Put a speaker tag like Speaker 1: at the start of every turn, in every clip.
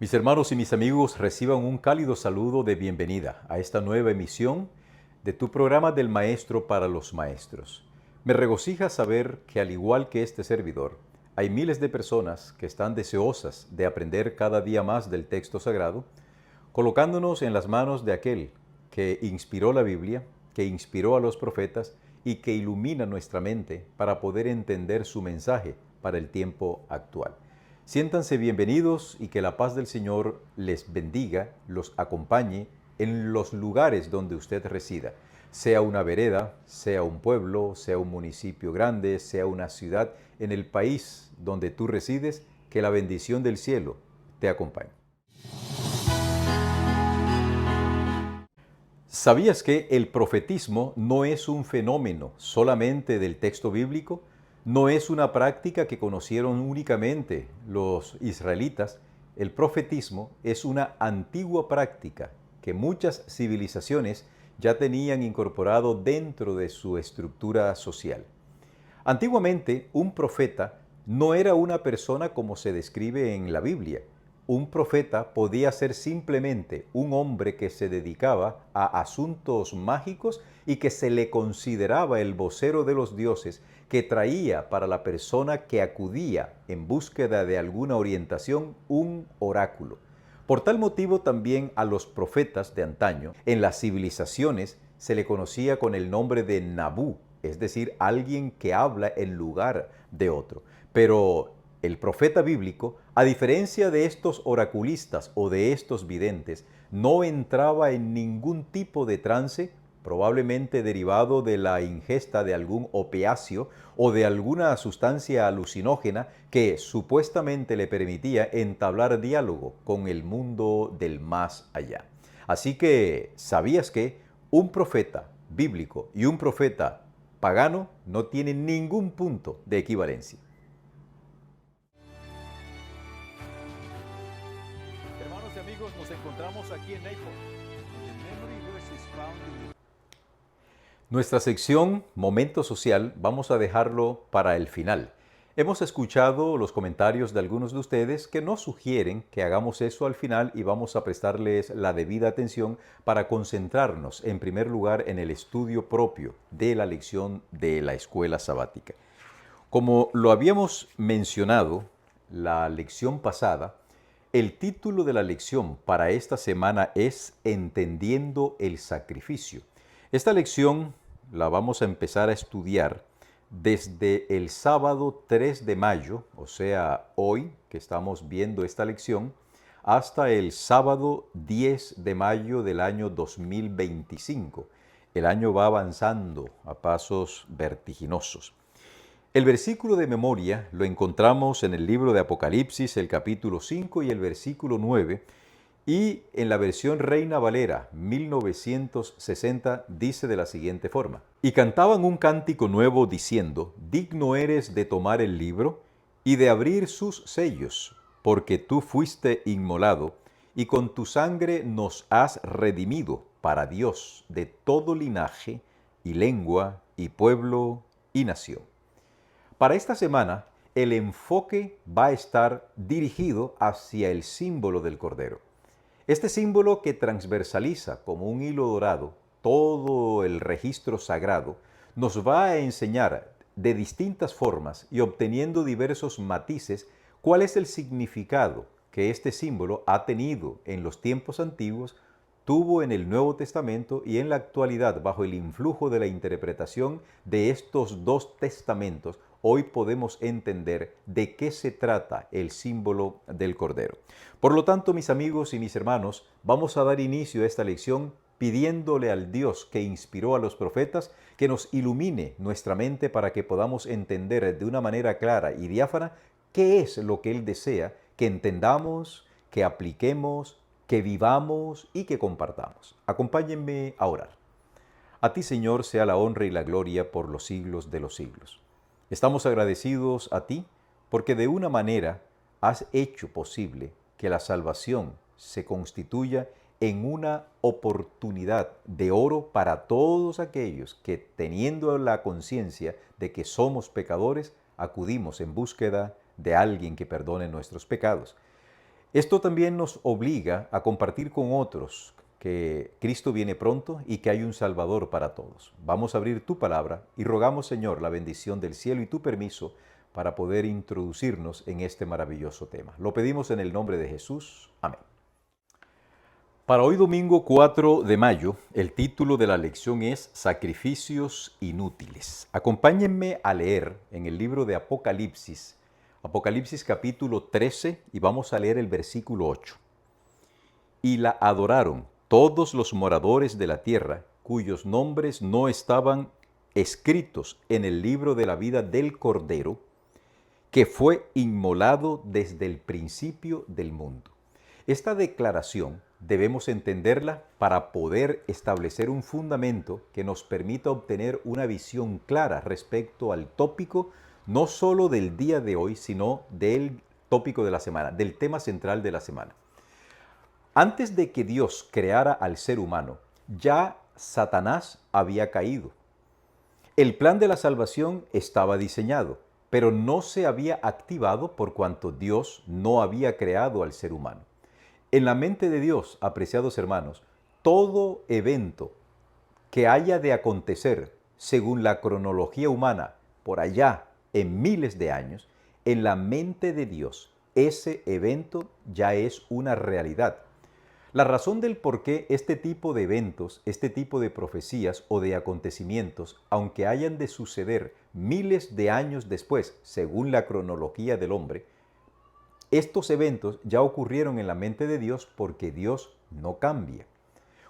Speaker 1: Mis hermanos y mis amigos, reciban un cálido saludo de bienvenida a esta nueva emisión de tu programa del Maestro para los Maestros. Me regocija saber que al igual que este servidor, hay miles de personas que están deseosas de aprender cada día más del texto sagrado, colocándonos en las manos de aquel que inspiró la Biblia, que inspiró a los profetas y que ilumina nuestra mente para poder entender su mensaje para el tiempo actual. Siéntanse bienvenidos y que la paz del Señor les bendiga, los acompañe en los lugares donde usted resida, sea una vereda, sea un pueblo, sea un municipio grande, sea una ciudad, en el país donde tú resides, que la bendición del cielo te acompañe. ¿Sabías que el profetismo no es un fenómeno solamente del texto bíblico? No es una práctica que conocieron únicamente los israelitas. El profetismo es una antigua práctica que muchas civilizaciones ya tenían incorporado dentro de su estructura social. Antiguamente, un profeta no era una persona como se describe en la Biblia. Un profeta podía ser simplemente un hombre que se dedicaba a asuntos mágicos y que se le consideraba el vocero de los dioses, que traía para la persona que acudía en búsqueda de alguna orientación un oráculo. Por tal motivo también a los profetas de antaño en las civilizaciones se le conocía con el nombre de Nabú, es decir, alguien que habla en lugar de otro. Pero el profeta bíblico, a diferencia de estos oraculistas o de estos videntes, no entraba en ningún tipo de trance, probablemente derivado de la ingesta de algún opiáceo o de alguna sustancia alucinógena que supuestamente le permitía entablar diálogo con el mundo del más allá. Así que, ¿sabías que un profeta bíblico y un profeta pagano no tienen ningún punto de equivalencia? Hermanos y amigos, nos encontramos aquí en Naples. Nuestra sección Momento Social vamos a dejarlo para el final. Hemos escuchado los comentarios de algunos de ustedes que nos sugieren que hagamos eso al final y vamos a prestarles la debida atención para concentrarnos en primer lugar en el estudio propio de la lección de la escuela sabática. Como lo habíamos mencionado la lección pasada, el título de la lección para esta semana es Entendiendo el sacrificio. Esta lección la vamos a empezar a estudiar desde el sábado 3 de mayo, o sea, hoy que estamos viendo esta lección, hasta el sábado 10 de mayo del año 2025. El año va avanzando a pasos vertiginosos. El versículo de memoria lo encontramos en el libro de Apocalipsis, el capítulo 5 y el versículo 9, y en la versión Reina Valera 1960 dice de la siguiente forma: Y cantaban un cántico nuevo diciendo, digno eres de tomar el libro y de abrir sus sellos, porque tú fuiste inmolado, y con tu sangre nos has redimido para Dios de todo linaje y lengua y pueblo y nación. Para esta semana, el enfoque va a estar dirigido hacia el símbolo del Cordero. Este símbolo que transversaliza como un hilo dorado todo el registro sagrado, nos va a enseñar de distintas formas y obteniendo diversos matices cuál es el significado que este símbolo ha tenido en los tiempos antiguos, tuvo en el Nuevo Testamento y en la actualidad bajo el influjo de la interpretación de estos dos testamentos. Hoy podemos entender de qué se trata el símbolo del Cordero. Por lo tanto, mis amigos y mis hermanos, vamos a dar inicio a esta lección pidiéndole al Dios que inspiró a los profetas que nos ilumine nuestra mente para que podamos entender de una manera clara y diáfana qué es lo que Él desea que entendamos, que apliquemos, que vivamos y que compartamos. Acompáñenme a orar. A ti, Señor, sea la honra y la gloria por los siglos de los siglos. Estamos agradecidos a ti porque de una manera has hecho posible que la salvación se constituya en una oportunidad de oro para todos aquellos que, teniendo la conciencia de que somos pecadores, acudimos en búsqueda de alguien que perdone nuestros pecados. Esto también nos obliga a compartir con otros que Cristo viene pronto y que hay un Salvador para todos. Vamos a abrir tu palabra y rogamos, Señor, la bendición del cielo y tu permiso para poder introducirnos en este maravilloso tema. Lo pedimos en el nombre de Jesús. Amén. Para hoy domingo 4 de mayo, el título de la lección es Sacrificios inútiles. Acompáñenme a leer en el libro de Apocalipsis, Apocalipsis capítulo 13, y vamos a leer el versículo 8. Y la adoraron todos los moradores de la tierra, cuyos nombres no estaban escritos en el libro de la vida del Cordero, que fue inmolado desde el principio del mundo. Esta declaración debemos entenderla para poder establecer un fundamento que nos permita obtener una visión clara respecto al tópico, no solo del día de hoy, sino del tópico de la semana, del tema central de la semana. Antes de que Dios creara al ser humano, ya Satanás había caído. El plan de la salvación estaba diseñado, pero no se había activado por cuanto Dios no había creado al ser humano. En la mente de Dios, apreciados hermanos, todo evento que haya de acontecer según la cronología humana por allá en miles de años, en la mente de Dios ese evento ya es una realidad. La razón del por qué este tipo de eventos, este tipo de profecías o de acontecimientos, aunque hayan de suceder miles de años después, según la cronología del hombre, estos eventos ya ocurrieron en la mente de Dios porque Dios no cambia.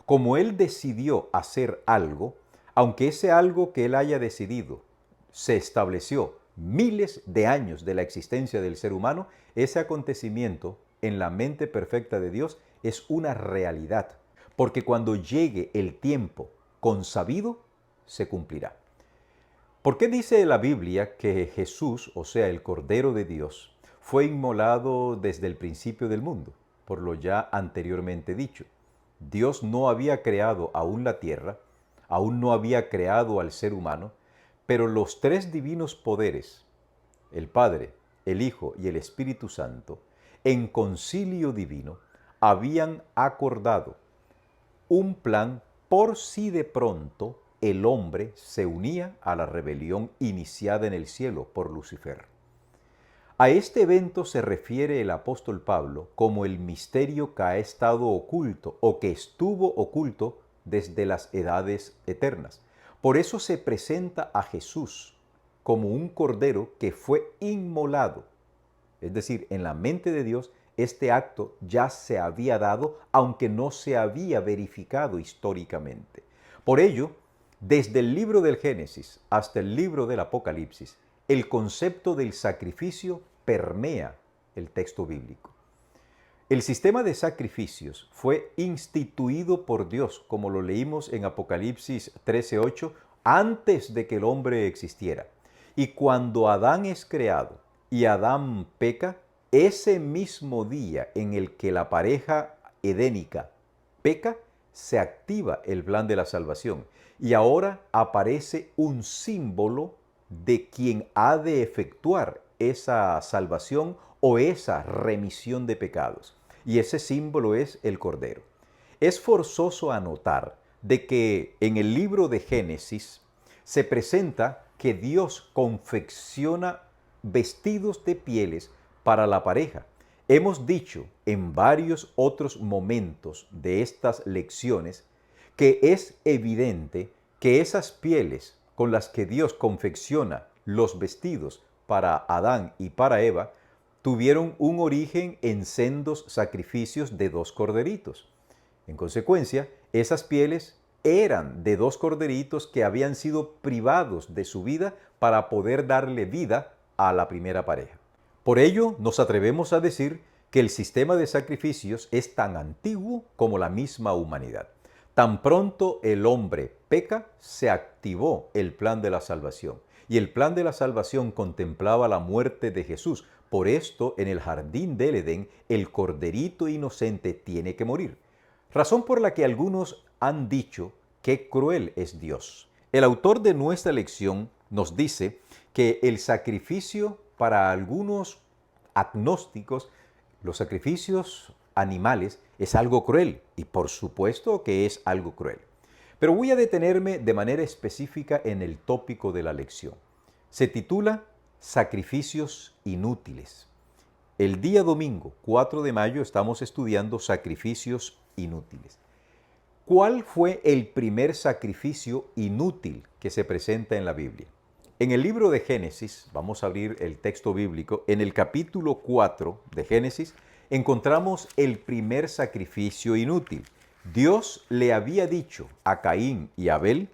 Speaker 1: Como Él decidió hacer algo, aunque ese algo que Él haya decidido se estableció miles de años de la existencia del ser humano, ese acontecimiento en la mente perfecta de Dios es una realidad, porque cuando llegue el tiempo consabido, se cumplirá. ¿Por qué dice la Biblia que Jesús, o sea, el Cordero de Dios, fue inmolado desde el principio del mundo? Por lo ya anteriormente dicho. Dios no había creado aún la tierra, aún no había creado al ser humano, pero los tres divinos poderes, el Padre, el Hijo y el Espíritu Santo, en concilio divino, habían acordado un plan por si de pronto el hombre se unía a la rebelión iniciada en el cielo por Lucifer. A este evento se refiere el apóstol Pablo como el misterio que ha estado oculto o que estuvo oculto desde las edades eternas. Por eso se presenta a Jesús como un cordero que fue inmolado. Es decir, en la mente de Dios este acto ya se había dado, aunque no se había verificado históricamente. Por ello, desde el libro del Génesis hasta el libro del Apocalipsis, el concepto del sacrificio permea el texto bíblico. El sistema de sacrificios fue instituido por Dios, como lo leímos en Apocalipsis 13:8, antes de que el hombre existiera. Y cuando Adán es creado y Adán peca, ese mismo día en el que la pareja edénica peca, se activa el plan de la salvación. Y ahora aparece un símbolo de quien ha de efectuar esa salvación o esa remisión de pecados. Y ese símbolo es el Cordero. Es forzoso anotar de que en el libro de Génesis se presenta que Dios confecciona vestidos de pieles para la pareja. Hemos dicho en varios otros momentos de estas lecciones que es evidente que esas pieles con las que Dios confecciona los vestidos para Adán y para Eva tuvieron un origen en sendos sacrificios de 2 corderitos. En consecuencia, esas pieles eran de 2 corderitos que habían sido privados de su vida para poder darle vida a la primera pareja. Por ello, nos atrevemos a decir que el sistema de sacrificios es tan antiguo como la misma humanidad. Tan pronto el hombre peca, se activó el plan de la salvación. Y el plan de la salvación contemplaba la muerte de Jesús. Por esto, en el jardín del Edén, el corderito inocente tiene que morir. Razón por la que algunos han dicho qué cruel es Dios. El autor de nuestra lección nos dice que el sacrificio para algunos agnósticos Los sacrificios animales es algo cruel y por supuesto que es algo cruel. Pero voy a detenerme de manera específica en el tópico de la lección. Se titula Sacrificios inútiles. El día domingo, 4 de mayo, estamos estudiando sacrificios inútiles. ¿Cuál fue el primer sacrificio inútil que se presenta en la Biblia? En el libro de Génesis, vamos a abrir el texto bíblico, en el capítulo 4 de Génesis, encontramos el primer sacrificio inútil. Dios le había dicho a Caín y Abel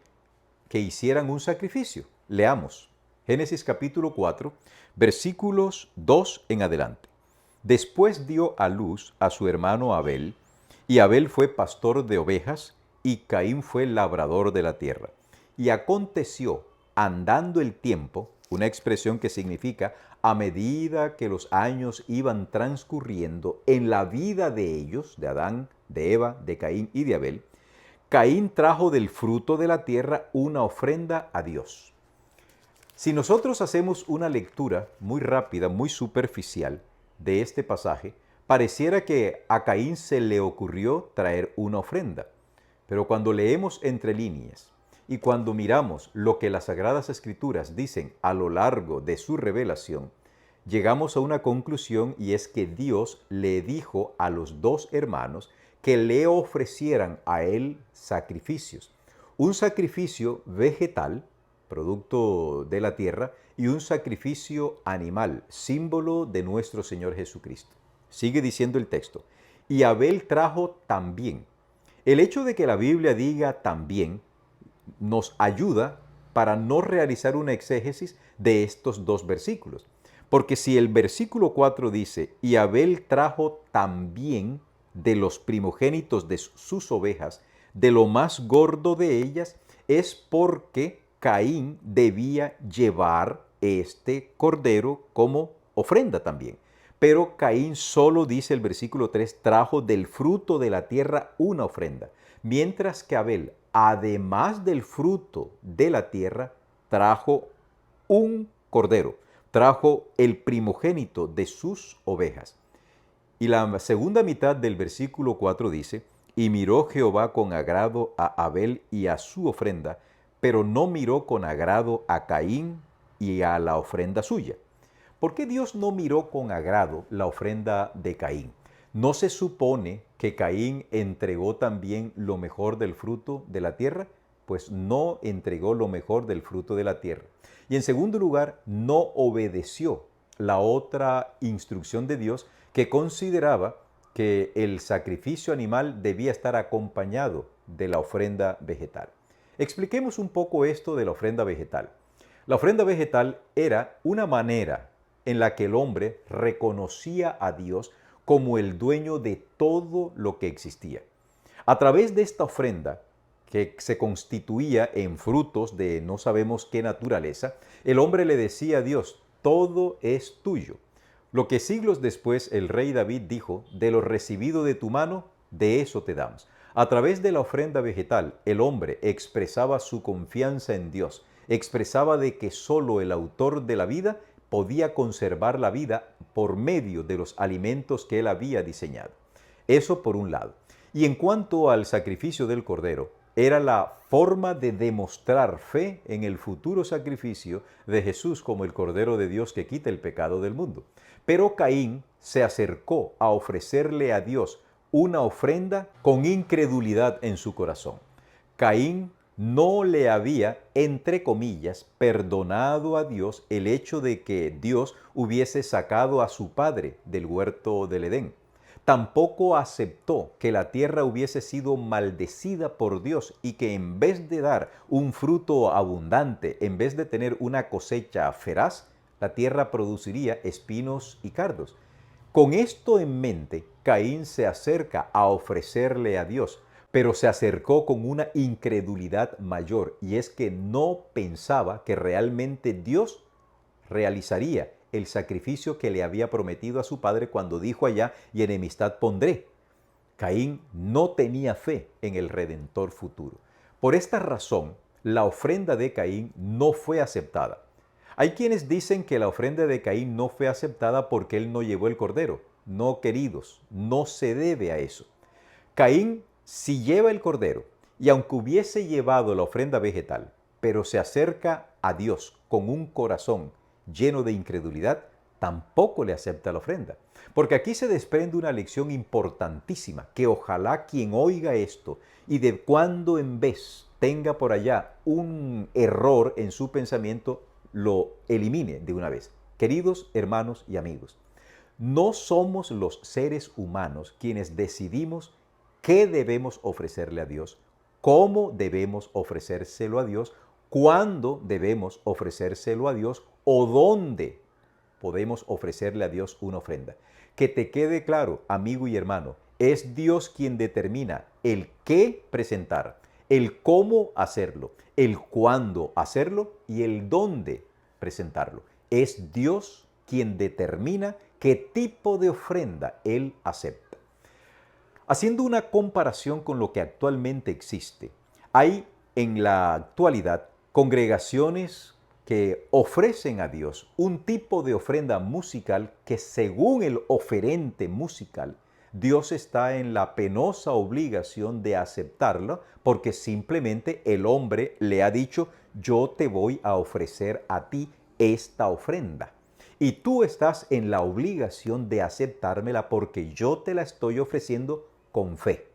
Speaker 1: que hicieran un sacrificio. Leamos. Génesis capítulo 4, versículos 2 en adelante. Después dio a luz a su hermano Abel, y Abel fue pastor de ovejas, y Caín fue labrador de la tierra. Y aconteció, andando el tiempo, una expresión que significa a medida que los años iban transcurriendo en la vida de ellos, de Adán, de Eva, de Caín y de Abel, Caín trajo del fruto de la tierra una ofrenda a Dios. Si nosotros hacemos una lectura muy rápida, muy superficial de este pasaje, pareciera que a Caín se le ocurrió traer una ofrenda. Pero cuando leemos entre líneas y cuando miramos lo que las Sagradas Escrituras dicen a lo largo de su revelación, llegamos a una conclusión y es que Dios le dijo a los dos hermanos que le ofrecieran a él sacrificios. Un sacrificio vegetal, producto de la tierra, y un sacrificio animal, símbolo de nuestro Señor Jesucristo. Sigue diciendo el texto. Y Abel trajo también. El hecho de que la Biblia diga también nos ayuda para no realizar una exégesis de estos dos versículos. Porque si el versículo 4 dice, y Abel trajo también de los primogénitos de sus ovejas, de lo más gordo de ellas, es porque Caín debía llevar este cordero como ofrenda también. Pero Caín solo, dice el versículo 3, trajo del fruto de la tierra una ofrenda, mientras que Abel, además del fruto de la tierra, trajo un cordero, trajo el primogénito de sus ovejas. Y la segunda mitad del versículo 4 dice, y miró Jehová con agrado a Abel y a su ofrenda, pero no miró con agrado a Caín y a la ofrenda suya. ¿Por qué Dios no miró con agrado la ofrenda de Caín? ¿No se supone que Caín entregó también lo mejor del fruto de la tierra? Pues no entregó lo mejor del fruto de la tierra. Y en segundo lugar, no obedeció la otra instrucción de Dios que consideraba que el sacrificio animal debía estar acompañado de la ofrenda vegetal. Expliquemos un poco esto de la ofrenda vegetal. La ofrenda vegetal era una manera en la que el hombre reconocía a Dios como el dueño de todo lo que existía. A través de esta ofrenda, que se constituía en frutos de no sabemos qué naturaleza, el hombre le decía a Dios, todo es tuyo. Lo que siglos después el rey David dijo, de lo recibido de tu mano, de eso te damos. A través de la ofrenda vegetal, el hombre expresaba su confianza en Dios, expresaba de que solo el autor de la vida podía conservar la vida por medio de los alimentos que él había diseñado. Eso por un lado. Y en cuanto al sacrificio del cordero, era la forma de demostrar fe en el futuro sacrificio de Jesús como el Cordero de Dios que quita el pecado del mundo. Pero Caín se acercó a ofrecerle a Dios una ofrenda con incredulidad en su corazón. Caín no le había, entre comillas, perdonado a Dios el hecho de que Dios hubiese sacado a su padre del huerto del Edén. Tampoco aceptó que la tierra hubiese sido maldecida por Dios y que en vez de dar un fruto abundante, en vez de tener una cosecha feraz, la tierra produciría espinos y cardos. Con esto en mente, Caín se acerca a ofrecerle a Dios, pero se acercó con una incredulidad mayor, y es que no pensaba que realmente Dios realizaría el sacrificio que le había prometido a su padre cuando dijo allá, y enemistad pondré. Caín no tenía fe en el Redentor futuro. Por esta razón, la ofrenda de Caín no fue aceptada. Hay quienes dicen que la ofrenda de Caín no fue aceptada porque él no llevó el cordero. No, queridos, no se debe a eso. Caín si lleva el cordero, y aunque hubiese llevado la ofrenda vegetal, pero se acerca a Dios con un corazón lleno de incredulidad, tampoco le acepta la ofrenda. Porque aquí se desprende una lección importantísima, que ojalá quien oiga esto y de cuando en vez tenga por allá un error en su pensamiento, lo elimine de una vez. Queridos hermanos y amigos, no somos los seres humanos quienes decidimos qué debemos ofrecerle a Dios, cómo debemos ofrecérselo a Dios, cuándo debemos ofrecérselo a Dios o dónde podemos ofrecerle a Dios una ofrenda. Que te quede claro, amigo y hermano, es Dios quien determina el qué presentar, el cómo hacerlo, el cuándo hacerlo y el dónde presentarlo. Es Dios quien determina qué tipo de ofrenda Él acepta. Haciendo una comparación con lo que actualmente existe, hay en la actualidad congregaciones que ofrecen a Dios un tipo de ofrenda musical que según el oferente musical, Dios está en la penosa obligación de aceptarlo porque simplemente el hombre le ha dicho, yo te voy a ofrecer a ti esta ofrenda. Y tú estás en la obligación de aceptármela porque yo te la estoy ofreciendo con fe.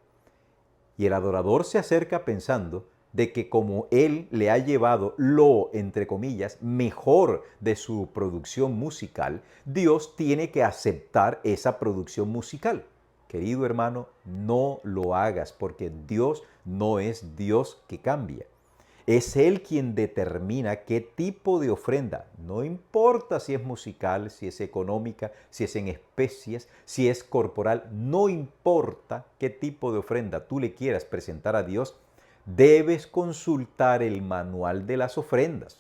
Speaker 1: Y el adorador se acerca pensando de que como él le ha llevado lo, entre comillas, mejor de su producción musical, Dios tiene que aceptar esa producción musical. Querido hermano, no lo hagas porque Dios no es Dios que cambia. Es Él quien determina qué tipo de ofrenda, no importa si es musical, si es económica, si es en especies, si es corporal, no importa qué tipo de ofrenda tú le quieras presentar a Dios, debes consultar el manual de las ofrendas.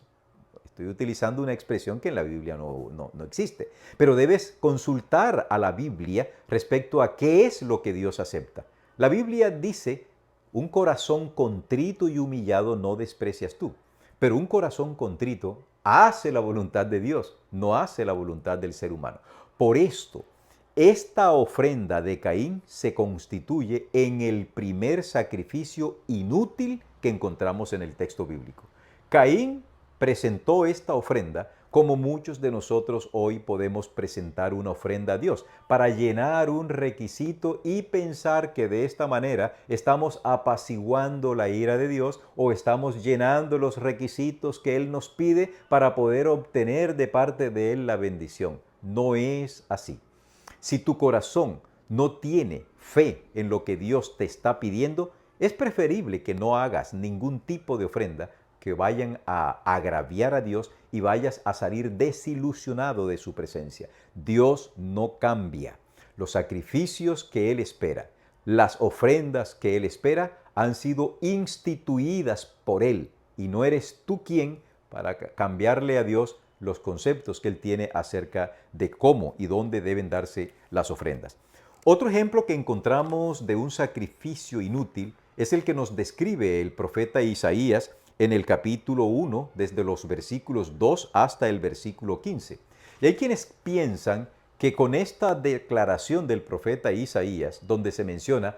Speaker 1: Estoy utilizando una expresión que en la Biblia no existe, pero debes consultar a la Biblia respecto a qué es lo que Dios acepta. La Biblia dice, un corazón contrito y humillado no desprecias tú, pero un corazón contrito hace la voluntad de Dios, no hace la voluntad del ser humano. Por esto, esta ofrenda de Caín se constituye en el primer sacrificio inútil que encontramos en el texto bíblico. Caín presentó esta ofrenda como muchos de nosotros hoy podemos presentar una ofrenda a Dios, para llenar un requisito y pensar que de esta manera estamos apaciguando la ira de Dios o estamos llenando los requisitos que Él nos pide para poder obtener de parte de Él la bendición. No es así. Si tu corazón no tiene fe en lo que Dios te está pidiendo, es preferible que no hagas ningún tipo de ofrenda que vayan a agraviar a Dios y vayas a salir desilusionado de su presencia. Dios no cambia. Los sacrificios que Él espera, las ofrendas que Él espera, han sido instituidas por Él y no eres tú quien para cambiarle a Dios los conceptos que Él tiene acerca de cómo y dónde deben darse las ofrendas. Otro ejemplo que encontramos de un sacrificio inútil es el que nos describe el profeta Isaías en el capítulo 1, desde los versículos 2 hasta el versículo 15. Y hay quienes piensan que con esta declaración del profeta Isaías, donde se menciona,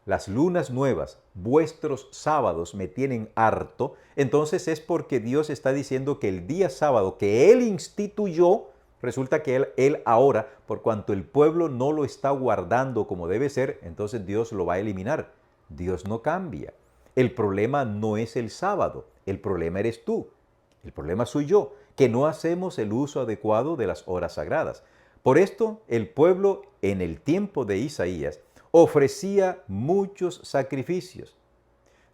Speaker 1: las lunas nuevas, vuestros sábados me tienen harto, entonces es porque Dios está diciendo que el día sábado que Él instituyó, resulta que él ahora, por cuanto el pueblo no lo está guardando como debe ser, entonces Dios lo va a eliminar. Dios no cambia. El problema no es el sábado, el problema eres tú, el problema soy yo, que no hacemos el uso adecuado de las horas sagradas. Por esto, el pueblo en el tiempo de Isaías ofrecía muchos sacrificios.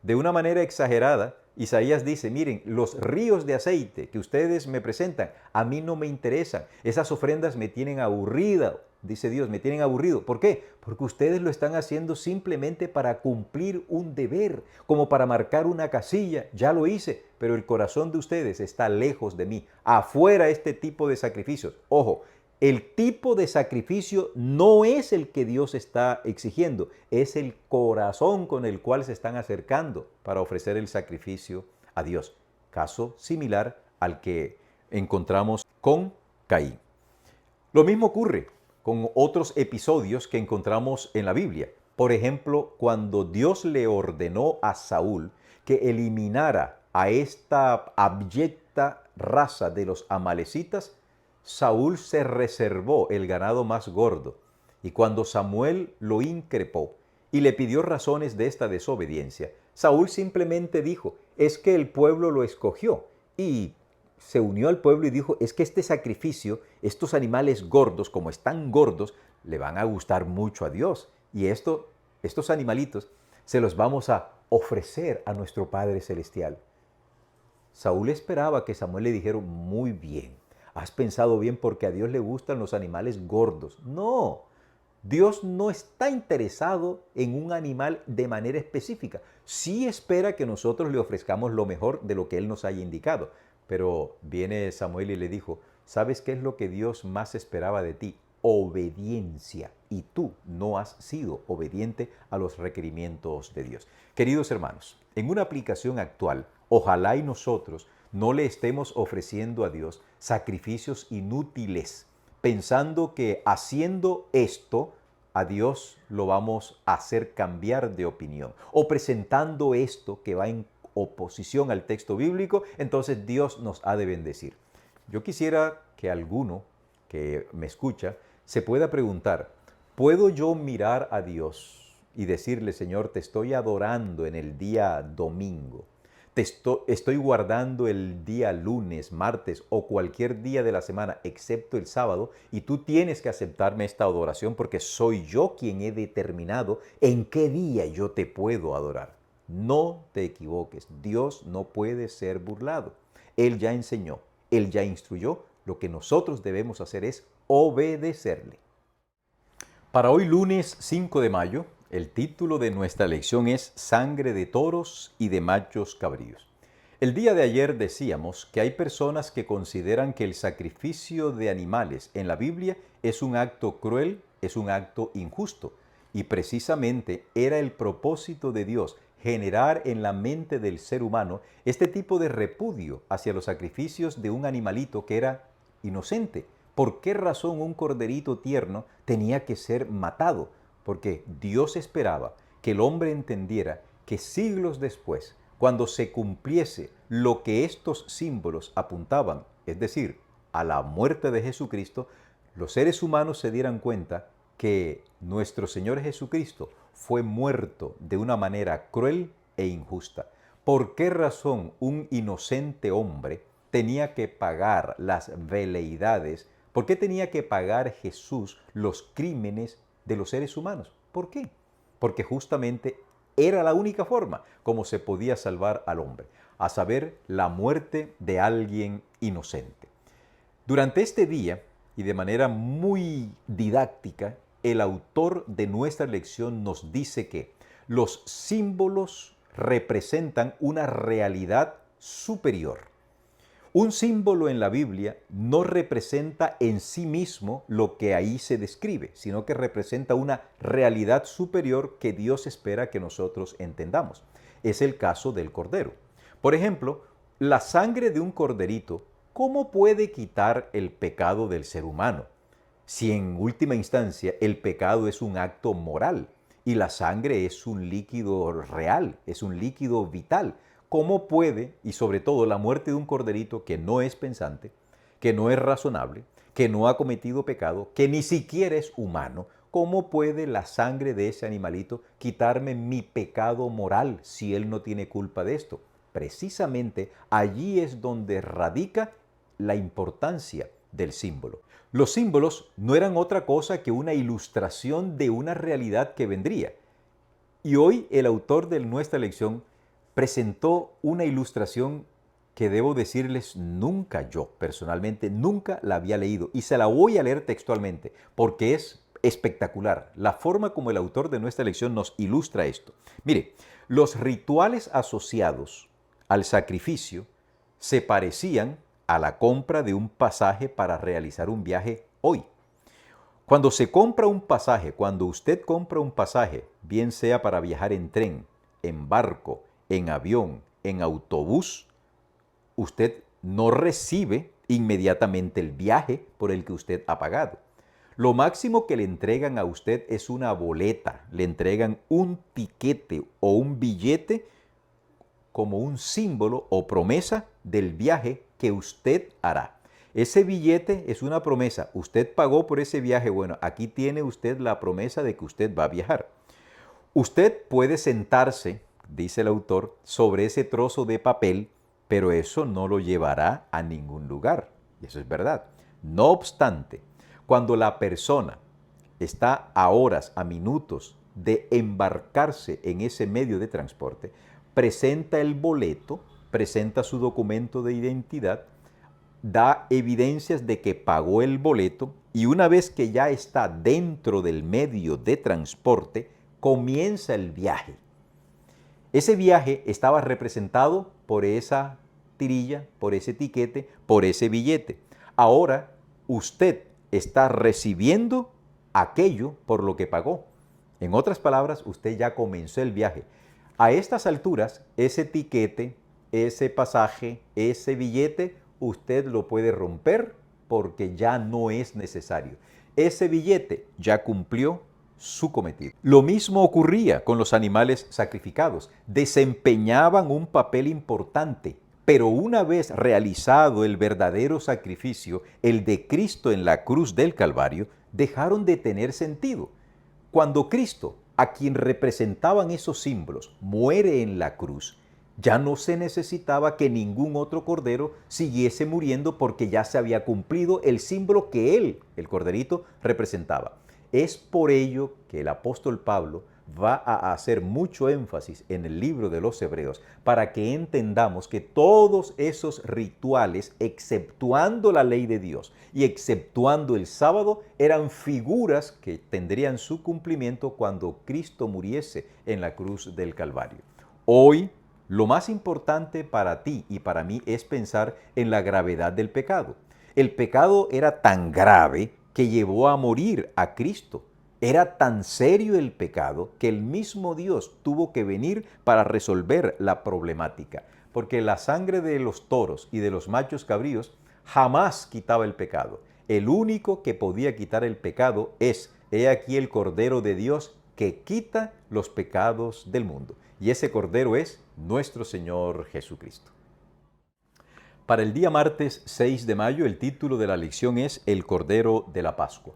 Speaker 1: De una manera exagerada, Isaías dice, miren, los ríos de aceite que ustedes me presentan, a mí no me interesan. Esas ofrendas me tienen aburrida, dice Dios, me tienen aburrido. ¿Por qué? Porque ustedes lo están haciendo simplemente para cumplir un deber, como para marcar una casilla. Ya lo hice, pero el corazón de ustedes está lejos de mí. Afuera este tipo de sacrificios. Ojo, el tipo de sacrificio no es el que Dios está exigiendo, es el corazón con el cual se están acercando para ofrecer el sacrificio a Dios. Caso similar al que encontramos con Caín. Lo mismo ocurre con otros episodios que encontramos en la Biblia. Por ejemplo, cuando Dios le ordenó a Saúl que eliminara a esta abyecta raza de los amalecitas, Saúl se reservó el ganado más gordo. Y cuando Samuel lo increpó y le pidió razones de esta desobediencia, Saúl simplemente dijo, es que el pueblo lo escogió. Y se unió al pueblo y dijo, es que este sacrificio, estos animales gordos, como están gordos, le van a gustar mucho a Dios. Y estos animalitos se los vamos a ofrecer a nuestro Padre Celestial. Saúl esperaba que Samuel le dijera, muy bien, has pensado bien porque a Dios le gustan los animales gordos. No, Dios no está interesado en un animal de manera específica. Sí espera que nosotros le ofrezcamos lo mejor de lo que Él nos haya indicado. Pero viene Samuel y le dijo, ¿sabes qué es lo que Dios más esperaba de ti? Obediencia. Y tú no has sido obediente a los requerimientos de Dios. Queridos hermanos, en una aplicación actual, ojalá y nosotros no le estemos ofreciendo a Dios sacrificios inútiles, pensando que haciendo esto a Dios lo vamos a hacer cambiar de opinión, o presentando esto que va en oposición al texto bíblico, entonces Dios nos ha de bendecir. Yo quisiera que alguno que me escucha se pueda preguntar, ¿puedo yo mirar a Dios y decirle, Señor, te estoy adorando en el día domingo? Estoy guardando el día lunes, martes o cualquier día de la semana, excepto el sábado, y tú tienes que aceptarme esta adoración porque soy yo quien he determinado en qué día yo te puedo adorar. No te equivoques, Dios no puede ser burlado. Él ya enseñó, Él ya instruyó, lo que nosotros debemos hacer es obedecerle. Para hoy lunes 5 de mayo, el título de nuestra lección es Sangre de toros y de machos cabríos. El día de ayer decíamos que hay personas que consideran que el sacrificio de animales en la Biblia es un acto cruel, es un acto injusto. Y precisamente era el propósito de Dios generar en la mente del ser humano este tipo de repudio hacia los sacrificios de un animalito que era inocente. ¿Por qué razón un corderito tierno tenía que ser matado? Porque Dios esperaba que el hombre entendiera que siglos después, cuando se cumpliese lo que estos símbolos apuntaban, es decir, a la muerte de Jesucristo, los seres humanos se dieran cuenta que nuestro Señor Jesucristo fue muerto de una manera cruel e injusta. ¿Por qué razón un inocente hombre tenía que pagar las veleidades? ¿Por qué tenía que pagar Jesús los crímenes de los seres humanos? ¿Por qué? Porque justamente era la única forma como se podía salvar al hombre, a saber, la muerte de alguien inocente. Durante este día, y de manera muy didáctica, el autor de nuestra lección nos dice que los símbolos representan una realidad superior. Un símbolo en la Biblia no representa en sí mismo lo que ahí se describe, sino que representa una realidad superior que Dios espera que nosotros entendamos. Es el caso del cordero. Por ejemplo, la sangre de un corderito, ¿cómo puede quitar el pecado del ser humano? Si en última instancia el pecado es un acto moral y la sangre es un líquido real, es un líquido vital. ¿Cómo puede, y sobre todo la muerte de un corderito que no es pensante, que no es razonable, que no ha cometido pecado, que ni siquiera es humano, cómo puede la sangre de ese animalito quitarme mi pecado moral si él no tiene culpa de esto? Precisamente allí es donde radica la importancia del símbolo. Los símbolos no eran otra cosa que una ilustración de una realidad que vendría. Y hoy el autor de nuestra lección presentó una ilustración que debo decirles nunca yo, personalmente, nunca la había leído. Y se la voy a leer textualmente porque es espectacular la forma como el autor de nuestra lección nos ilustra esto. Mire, los rituales asociados al sacrificio se parecían a la compra de un pasaje para realizar un viaje hoy. Cuando se compra un pasaje, cuando usted compra un pasaje, bien sea para viajar en tren, en barco, en avión, en autobús, usted no recibe inmediatamente el viaje por el que usted ha pagado. Lo máximo que le entregan a usted es una boleta, le entregan un tiquete o un billete como un símbolo o promesa del viaje que usted hará. Ese billete es una promesa. Usted pagó por ese viaje. Bueno, aquí tiene usted la promesa de que usted va a viajar. Usted puede sentarse, dice el autor, sobre ese trozo de papel, pero eso no lo llevará a ningún lugar. Y eso es verdad. No obstante, cuando la persona está a horas, a minutos de embarcarse en ese medio de transporte, presenta el boleto, presenta su documento de identidad, da evidencias de que pagó el boleto y una vez que ya está dentro del medio de transporte, comienza el viaje. Ese viaje estaba representado por esa tirilla, por ese tiquete, por ese billete. Ahora usted está recibiendo aquello por lo que pagó. En otras palabras, usted ya comenzó el viaje. A estas alturas, ese tiquete, ese pasaje, ese billete, usted lo puede romper porque ya no es necesario. Ese billete ya cumplió su cometido. Lo mismo ocurría con los animales sacrificados. Desempeñaban un papel importante, pero una vez realizado el verdadero sacrificio, el de Cristo en la cruz del Calvario, dejaron de tener sentido. Cuando Cristo, a quien representaban esos símbolos, muere en la cruz, ya no se necesitaba que ningún otro cordero siguiese muriendo porque ya se había cumplido el símbolo que él, el corderito, representaba. Es por ello que el apóstol Pablo va a hacer mucho énfasis en el libro de los Hebreos para que entendamos que todos esos rituales, exceptuando la ley de Dios y exceptuando el sábado, eran figuras que tendrían su cumplimiento cuando Cristo muriese en la cruz del Calvario. Hoy, lo más importante para ti y para mí es pensar en la gravedad del pecado. El pecado era tan grave que llevó a morir a Cristo. Era tan serio el pecado que el mismo Dios tuvo que venir para resolver la problemática, porque la sangre de los toros y de los machos cabríos jamás quitaba el pecado. El único que podía quitar el pecado es, he aquí el Cordero de Dios que quita los pecados del mundo. Y ese Cordero es nuestro Señor Jesucristo. Para el día martes 6 de mayo, el título de la lección es El Cordero de la Pascua.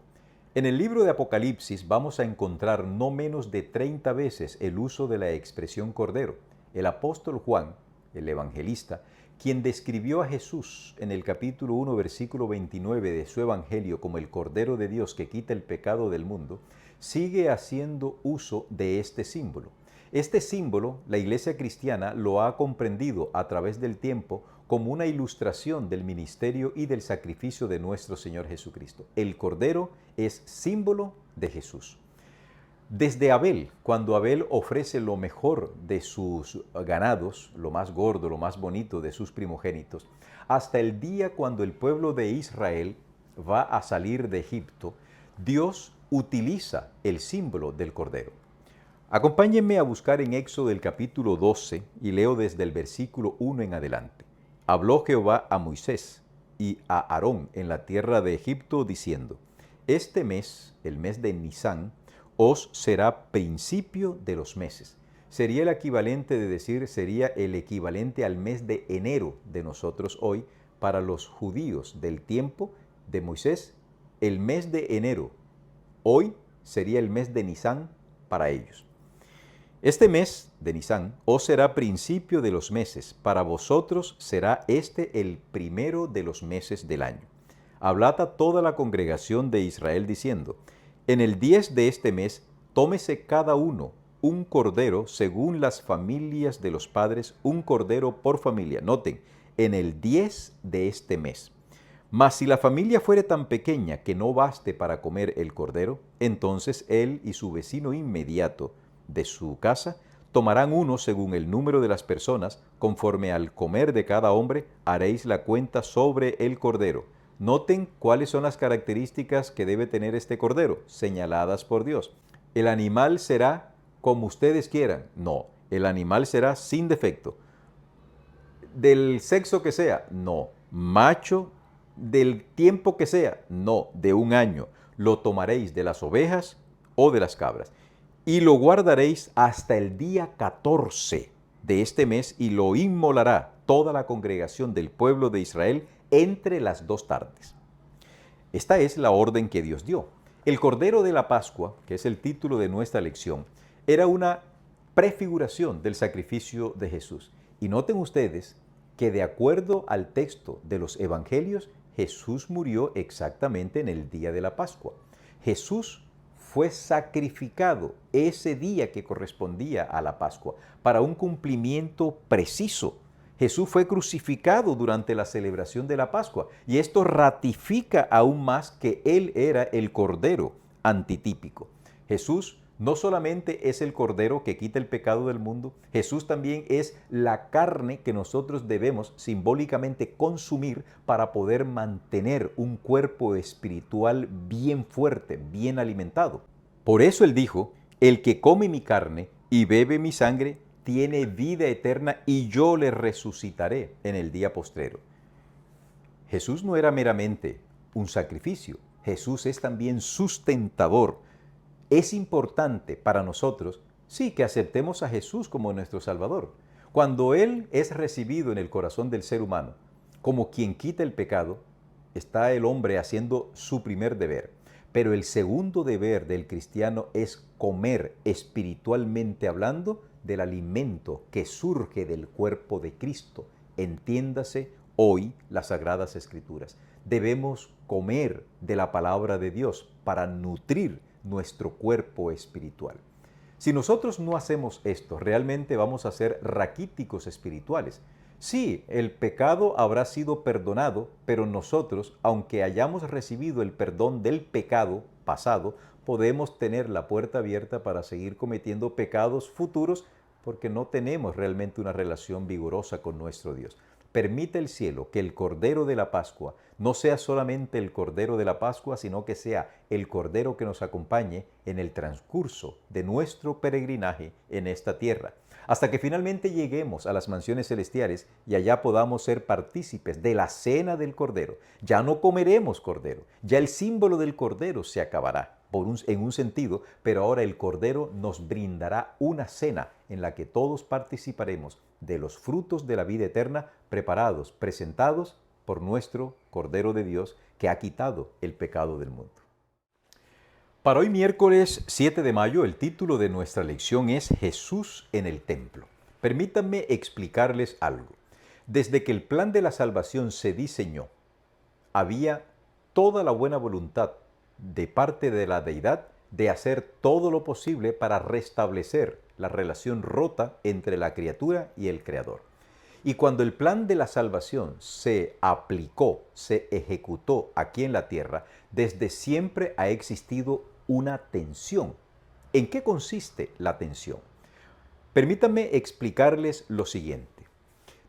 Speaker 1: En el libro de Apocalipsis vamos a encontrar no menos de 30 veces el uso de la expresión Cordero. El apóstol Juan, el evangelista, quien describió a Jesús en el capítulo 1, versículo 29 de su evangelio como el Cordero de Dios que quita el pecado del mundo, sigue haciendo uso de este símbolo. Este símbolo, la Iglesia cristiana lo ha comprendido a través del tiempo como una ilustración del ministerio y del sacrificio de nuestro Señor Jesucristo. El Cordero es símbolo de Jesús. Desde Abel, cuando Abel ofrece lo mejor de sus ganados, lo más gordo, lo más bonito de sus primogénitos, hasta el día cuando el pueblo de Israel va a salir de Egipto, Dios utiliza el símbolo del Cordero. Acompáñenme a buscar en Éxodo el capítulo 12 y leo desde el versículo 1 en adelante. Habló Jehová a Moisés y a Aarón en la tierra de Egipto, diciendo: Este mes, el mes de Nisán, os será principio de los meses. Sería el equivalente de decir, sería el equivalente al mes de enero de nosotros hoy para los judíos del tiempo de Moisés. El mes de enero hoy sería el mes de Nisán para ellos. Este mes de Nisán os será principio de los meses, para vosotros será este el primero de los meses del año. Hablad a toda la congregación de Israel diciendo: En el 10 de este mes, tómese cada uno un cordero según las familias de los padres, un cordero por familia. Noten, en el 10 de este mes. Mas si la familia fuere tan pequeña que no baste para comer el cordero, entonces él y su vecino inmediato de su casa tomarán uno según el número de las personas, conforme al comer de cada hombre, haréis la cuenta sobre el cordero. Noten cuáles son las características que debe tener este cordero, señaladas por Dios. El animal será como ustedes quieran. No, el animal será sin defecto. Del sexo que sea, no. Macho, del tiempo que sea, no, de un año. lo tomaréis de las ovejas o de las cabras, y lo guardaréis hasta el día 14 de este mes, y lo inmolará toda la congregación del pueblo de Israel entre las 2 tardes. Esta es la orden que Dios dio. El Cordero de la Pascua, que es el título de nuestra lección, era una prefiguración del sacrificio de Jesús. Y noten ustedes que de acuerdo al texto de los evangelios, Jesús murió exactamente en el día de la Pascua. Jesús fue sacrificado ese día que correspondía a la Pascua para un cumplimiento preciso. Jesús fue crucificado durante la celebración de la Pascua y esto ratifica aún más que Él era el Cordero antitípico. Jesús no solamente es el Cordero que quita el pecado del mundo, Jesús también es la carne que nosotros debemos simbólicamente consumir para poder mantener un cuerpo espiritual bien fuerte, bien alimentado. Por eso Él dijo, el que come mi carne y bebe mi sangre, tiene vida eterna y yo le resucitaré en el día postrero. Jesús no era meramente un sacrificio, Jesús es también sustentador. Es importante para nosotros, sí, que aceptemos a Jesús como nuestro Salvador. Cuando Él es recibido en el corazón del ser humano como quien quita el pecado, está el hombre haciendo su primer deber. Pero el segundo deber del cristiano es comer espiritualmente hablando del alimento que surge del cuerpo de Cristo. Entiéndase hoy las Sagradas Escrituras. Debemos comer de la palabra de Dios para nutrir nuestro cuerpo espiritual. Si nosotros no hacemos esto, realmente vamos a ser raquíticos espirituales. Sí, el pecado habrá sido perdonado, pero nosotros, aunque hayamos recibido el perdón del pecado pasado, podemos tener la puerta abierta para seguir cometiendo pecados futuros porque no tenemos realmente una relación vigorosa con nuestro Dios. Permite el cielo que el Cordero de la Pascua no sea solamente el Cordero de la Pascua, sino que sea el Cordero que nos acompañe en el transcurso de nuestro peregrinaje en esta tierra, hasta que finalmente lleguemos a las mansiones celestiales y allá podamos ser partícipes de la cena del Cordero. Ya no comeremos Cordero, ya el símbolo del Cordero se acabará en un sentido, pero ahora el Cordero nos brindará una cena en la que todos participaremos de los frutos de la vida eterna preparados, presentados por nuestro Cordero de Dios que ha quitado el pecado del mundo. Para hoy miércoles 7 de mayo el título de nuestra lección es Jesús en el templo. Permítanme explicarles algo. Desde que el plan de la salvación se diseñó, había toda la buena voluntad de parte de la deidad de hacer todo lo posible para restablecer la relación rota entre la criatura y el Creador. Y cuando el plan de la salvación se aplicó, se ejecutó aquí en la tierra, desde siempre ha existido una tensión. ¿En qué consiste la tensión? Permítanme explicarles lo siguiente.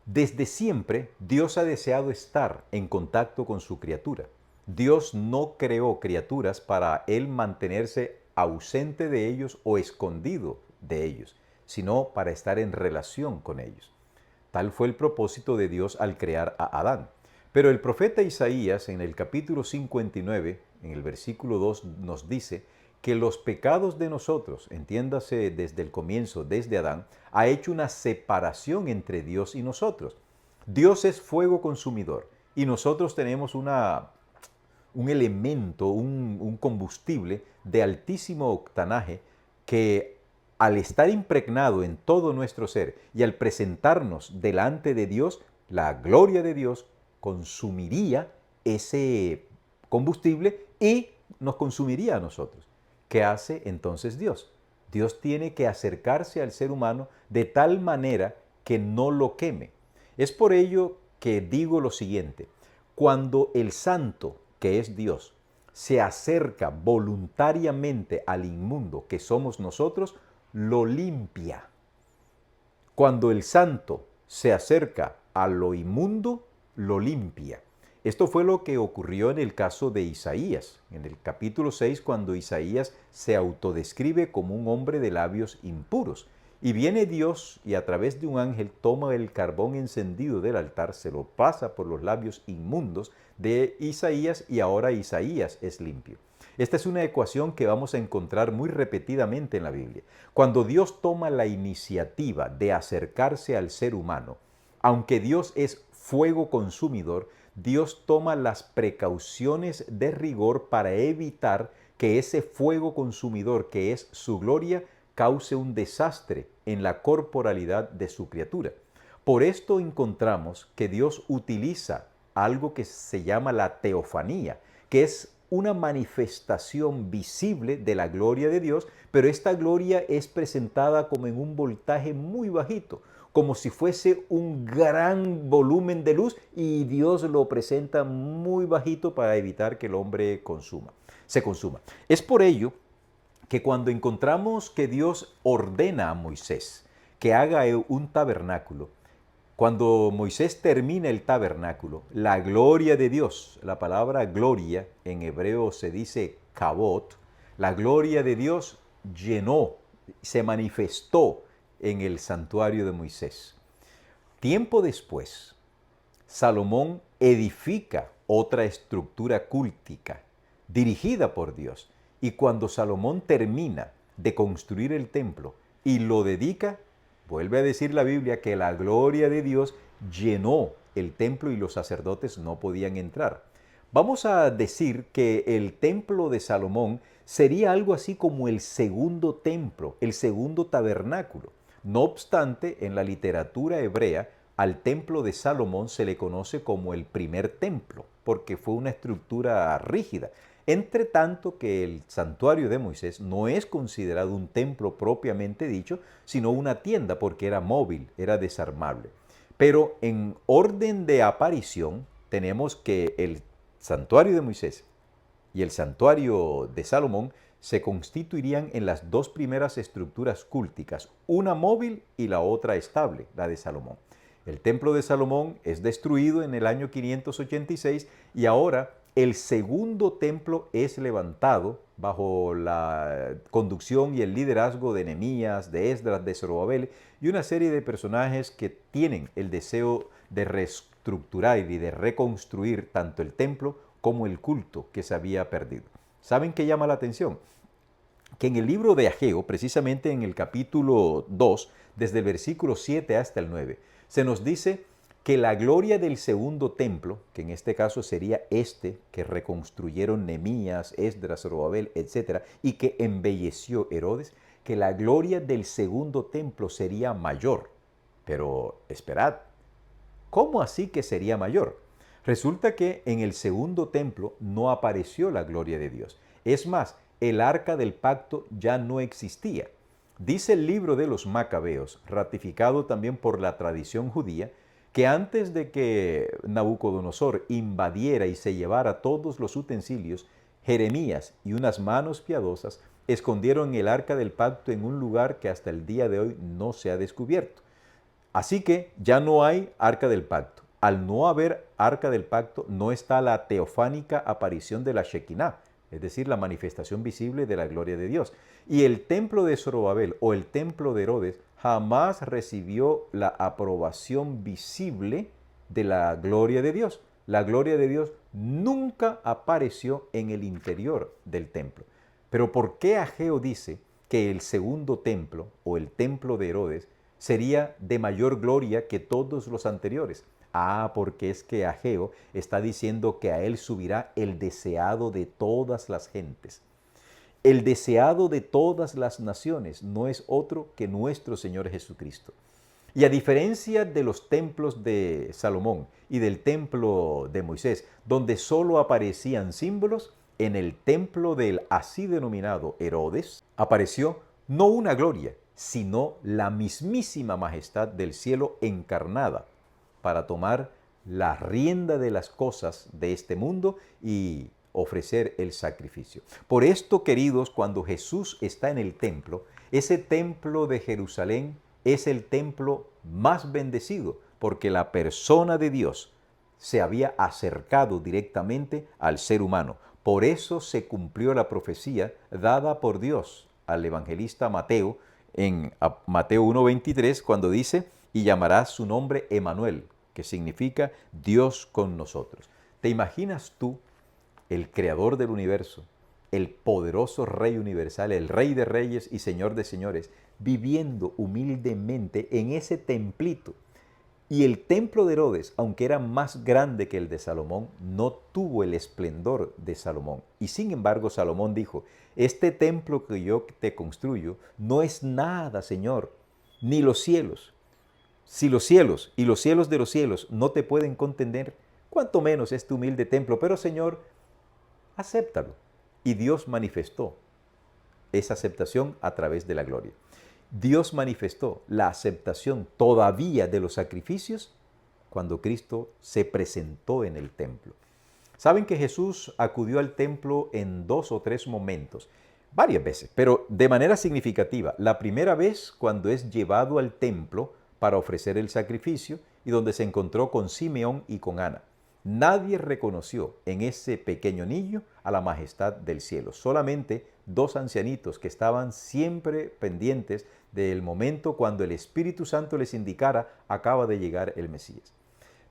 Speaker 1: Desde siempre Dios ha deseado estar en contacto con su criatura. Dios no creó criaturas para Él mantenerse ausente de ellos o escondido de ellos, sino para estar en relación con ellos. Tal fue el propósito de Dios al crear a Adán. Pero el profeta Isaías en el capítulo 59, en el versículo 2, nos dice que los pecados de nosotros, entiéndase desde el comienzo, desde Adán, ha hecho una separación entre Dios y nosotros. Dios es fuego consumidor y nosotros tenemos un elemento, un combustible de altísimo octanaje que al estar impregnado en todo nuestro ser y al presentarnos delante de Dios, la gloria de Dios consumiría ese combustible y nos consumiría a nosotros. ¿Qué hace entonces Dios? Dios tiene que acercarse al ser humano de tal manera que no lo queme. Es por ello que digo lo siguiente: cuando el santo, que es Dios, se acerca voluntariamente al inmundo que somos nosotros, lo limpia. Cuando el santo se acerca a lo inmundo, lo limpia. Esto fue lo que ocurrió en el caso de Isaías, en el capítulo 6, cuando Isaías se autodescribe como un hombre de labios impuros. Y viene Dios y a través de un ángel toma el carbón encendido del altar, se lo pasa por los labios inmundos de Isaías y ahora Isaías es limpio. Esta es una ecuación que vamos a encontrar muy repetidamente en la Biblia. Cuando Dios toma la iniciativa de acercarse al ser humano, aunque Dios es fuego consumidor, Dios toma las precauciones de rigor para evitar que ese fuego consumidor, que es su gloria, cause un desastre en la corporalidad de su criatura. Por esto encontramos que Dios utiliza algo que se llama la teofanía, que es una manifestación visible de la gloria de Dios, pero esta gloria es presentada como en un voltaje muy bajito, como si fuese un gran volumen de luz y Dios lo presenta muy bajito para evitar que el hombre se consuma. Es por ello que cuando encontramos que Dios ordena a Moisés que haga un tabernáculo, cuando Moisés termina el tabernáculo, la gloria de Dios, la palabra gloria en hebreo se dice kabot, la gloria de Dios llenó, se manifestó en el santuario de Moisés. Tiempo después, Salomón edifica otra estructura cúltica dirigida por Dios. Y cuando Salomón termina de construir el templo y lo dedica, vuelve a decir la Biblia que la gloria de Dios llenó el templo y los sacerdotes no podían entrar. Vamos a decir que el templo de Salomón sería algo así como el segundo templo, el segundo tabernáculo. No obstante, en la literatura hebrea, al templo de Salomón se le conoce como el primer templo, porque fue una estructura rígida. Entre tanto que el santuario de Moisés no es considerado un templo propiamente dicho, sino una tienda, porque era móvil, era desarmable. Pero en orden de aparición, tenemos que el santuario de Moisés y el santuario de Salomón se constituirían en las dos primeras estructuras cúlticas, una móvil y la otra estable, la de Salomón. El templo de Salomón es destruido en el año 586 y ahora el segundo templo es levantado bajo la conducción y el liderazgo de Nehemías, de Esdras, de Zorobabel y una serie de personajes que tienen el deseo de reestructurar y de reconstruir tanto el templo como el culto que se había perdido. ¿Saben qué llama la atención? Que en el libro de Ageo, precisamente en el capítulo 2, desde el versículo 7 hasta el 9, se nos dice que la gloria del segundo templo, que en este caso sería este que reconstruyeron Nehemías, Esdras, Zorobabel, etc., y que embelleció Herodes, que la gloria del segundo templo sería mayor. Pero esperad, ¿cómo así que sería mayor? Resulta que en el segundo templo no apareció la gloria de Dios. Es más, el arca del pacto ya no existía. Dice el libro de los Macabeos, ratificado también por la tradición judía, que antes de que Nabucodonosor invadiera y se llevara todos los utensilios, Jeremías y unas manos piadosas escondieron el arca del pacto en un lugar que hasta el día de hoy no se ha descubierto. Así que ya no hay arca del pacto. Al no haber arca del pacto, no está la teofánica aparición de la Shekinah, es decir, la manifestación visible de la gloria de Dios. Y el templo de Zorobabel o el templo de Herodes jamás recibió la aprobación visible de la gloria de Dios. La gloria de Dios nunca apareció en el interior del templo. Pero ¿por qué Ageo dice que el segundo templo o el templo de Herodes sería de mayor gloria que todos los anteriores? Porque es que Ageo está diciendo que a él subirá el deseado de todas las gentes. El deseado de todas las naciones no es otro que nuestro Señor Jesucristo. Y a diferencia de los templos de Salomón y del templo de Moisés, donde solo aparecían símbolos, en el templo del así denominado Herodes apareció no una gloria, sino la mismísima majestad del cielo encarnada para tomar la rienda de las cosas de este mundo y ofrecer el sacrificio. Por esto, queridos, cuando Jesús está en el templo, ese templo de Jerusalén es el templo más bendecido, porque la persona de Dios se había acercado directamente al ser humano. Por eso se cumplió la profecía dada por Dios al evangelista Mateo en Mateo 1:23, cuando dice: y llamarás su nombre Emanuel, que significa Dios con nosotros. ¿Te imaginas tú, el creador del universo, el poderoso Rey universal, el Rey de reyes y Señor de señores, viviendo humildemente en ese templito. Y el templo de Herodes, aunque era más grande que el de Salomón, no tuvo el esplendor de Salomón. Y sin embargo, Salomón dijo, este templo que yo te construyo no es nada, Señor, ni los cielos. Si los cielos y los cielos de los cielos no te pueden contener, cuánto menos este humilde templo. Pero, Señor, acéptalo. Y Dios manifestó esa aceptación a través de la gloria. Dios manifestó la aceptación todavía de los sacrificios cuando Cristo se presentó en el templo. Saben que Jesús acudió al templo en 2 o 3 momentos, varias veces, pero de manera significativa. La primera vez cuando es llevado al templo para ofrecer el sacrificio y donde se encontró con Simeón y con Ana. Nadie reconoció en ese pequeño niño a la majestad del cielo, solamente 2 ancianitos que estaban siempre pendientes del momento cuando el Espíritu Santo les indicara acaba de llegar el Mesías.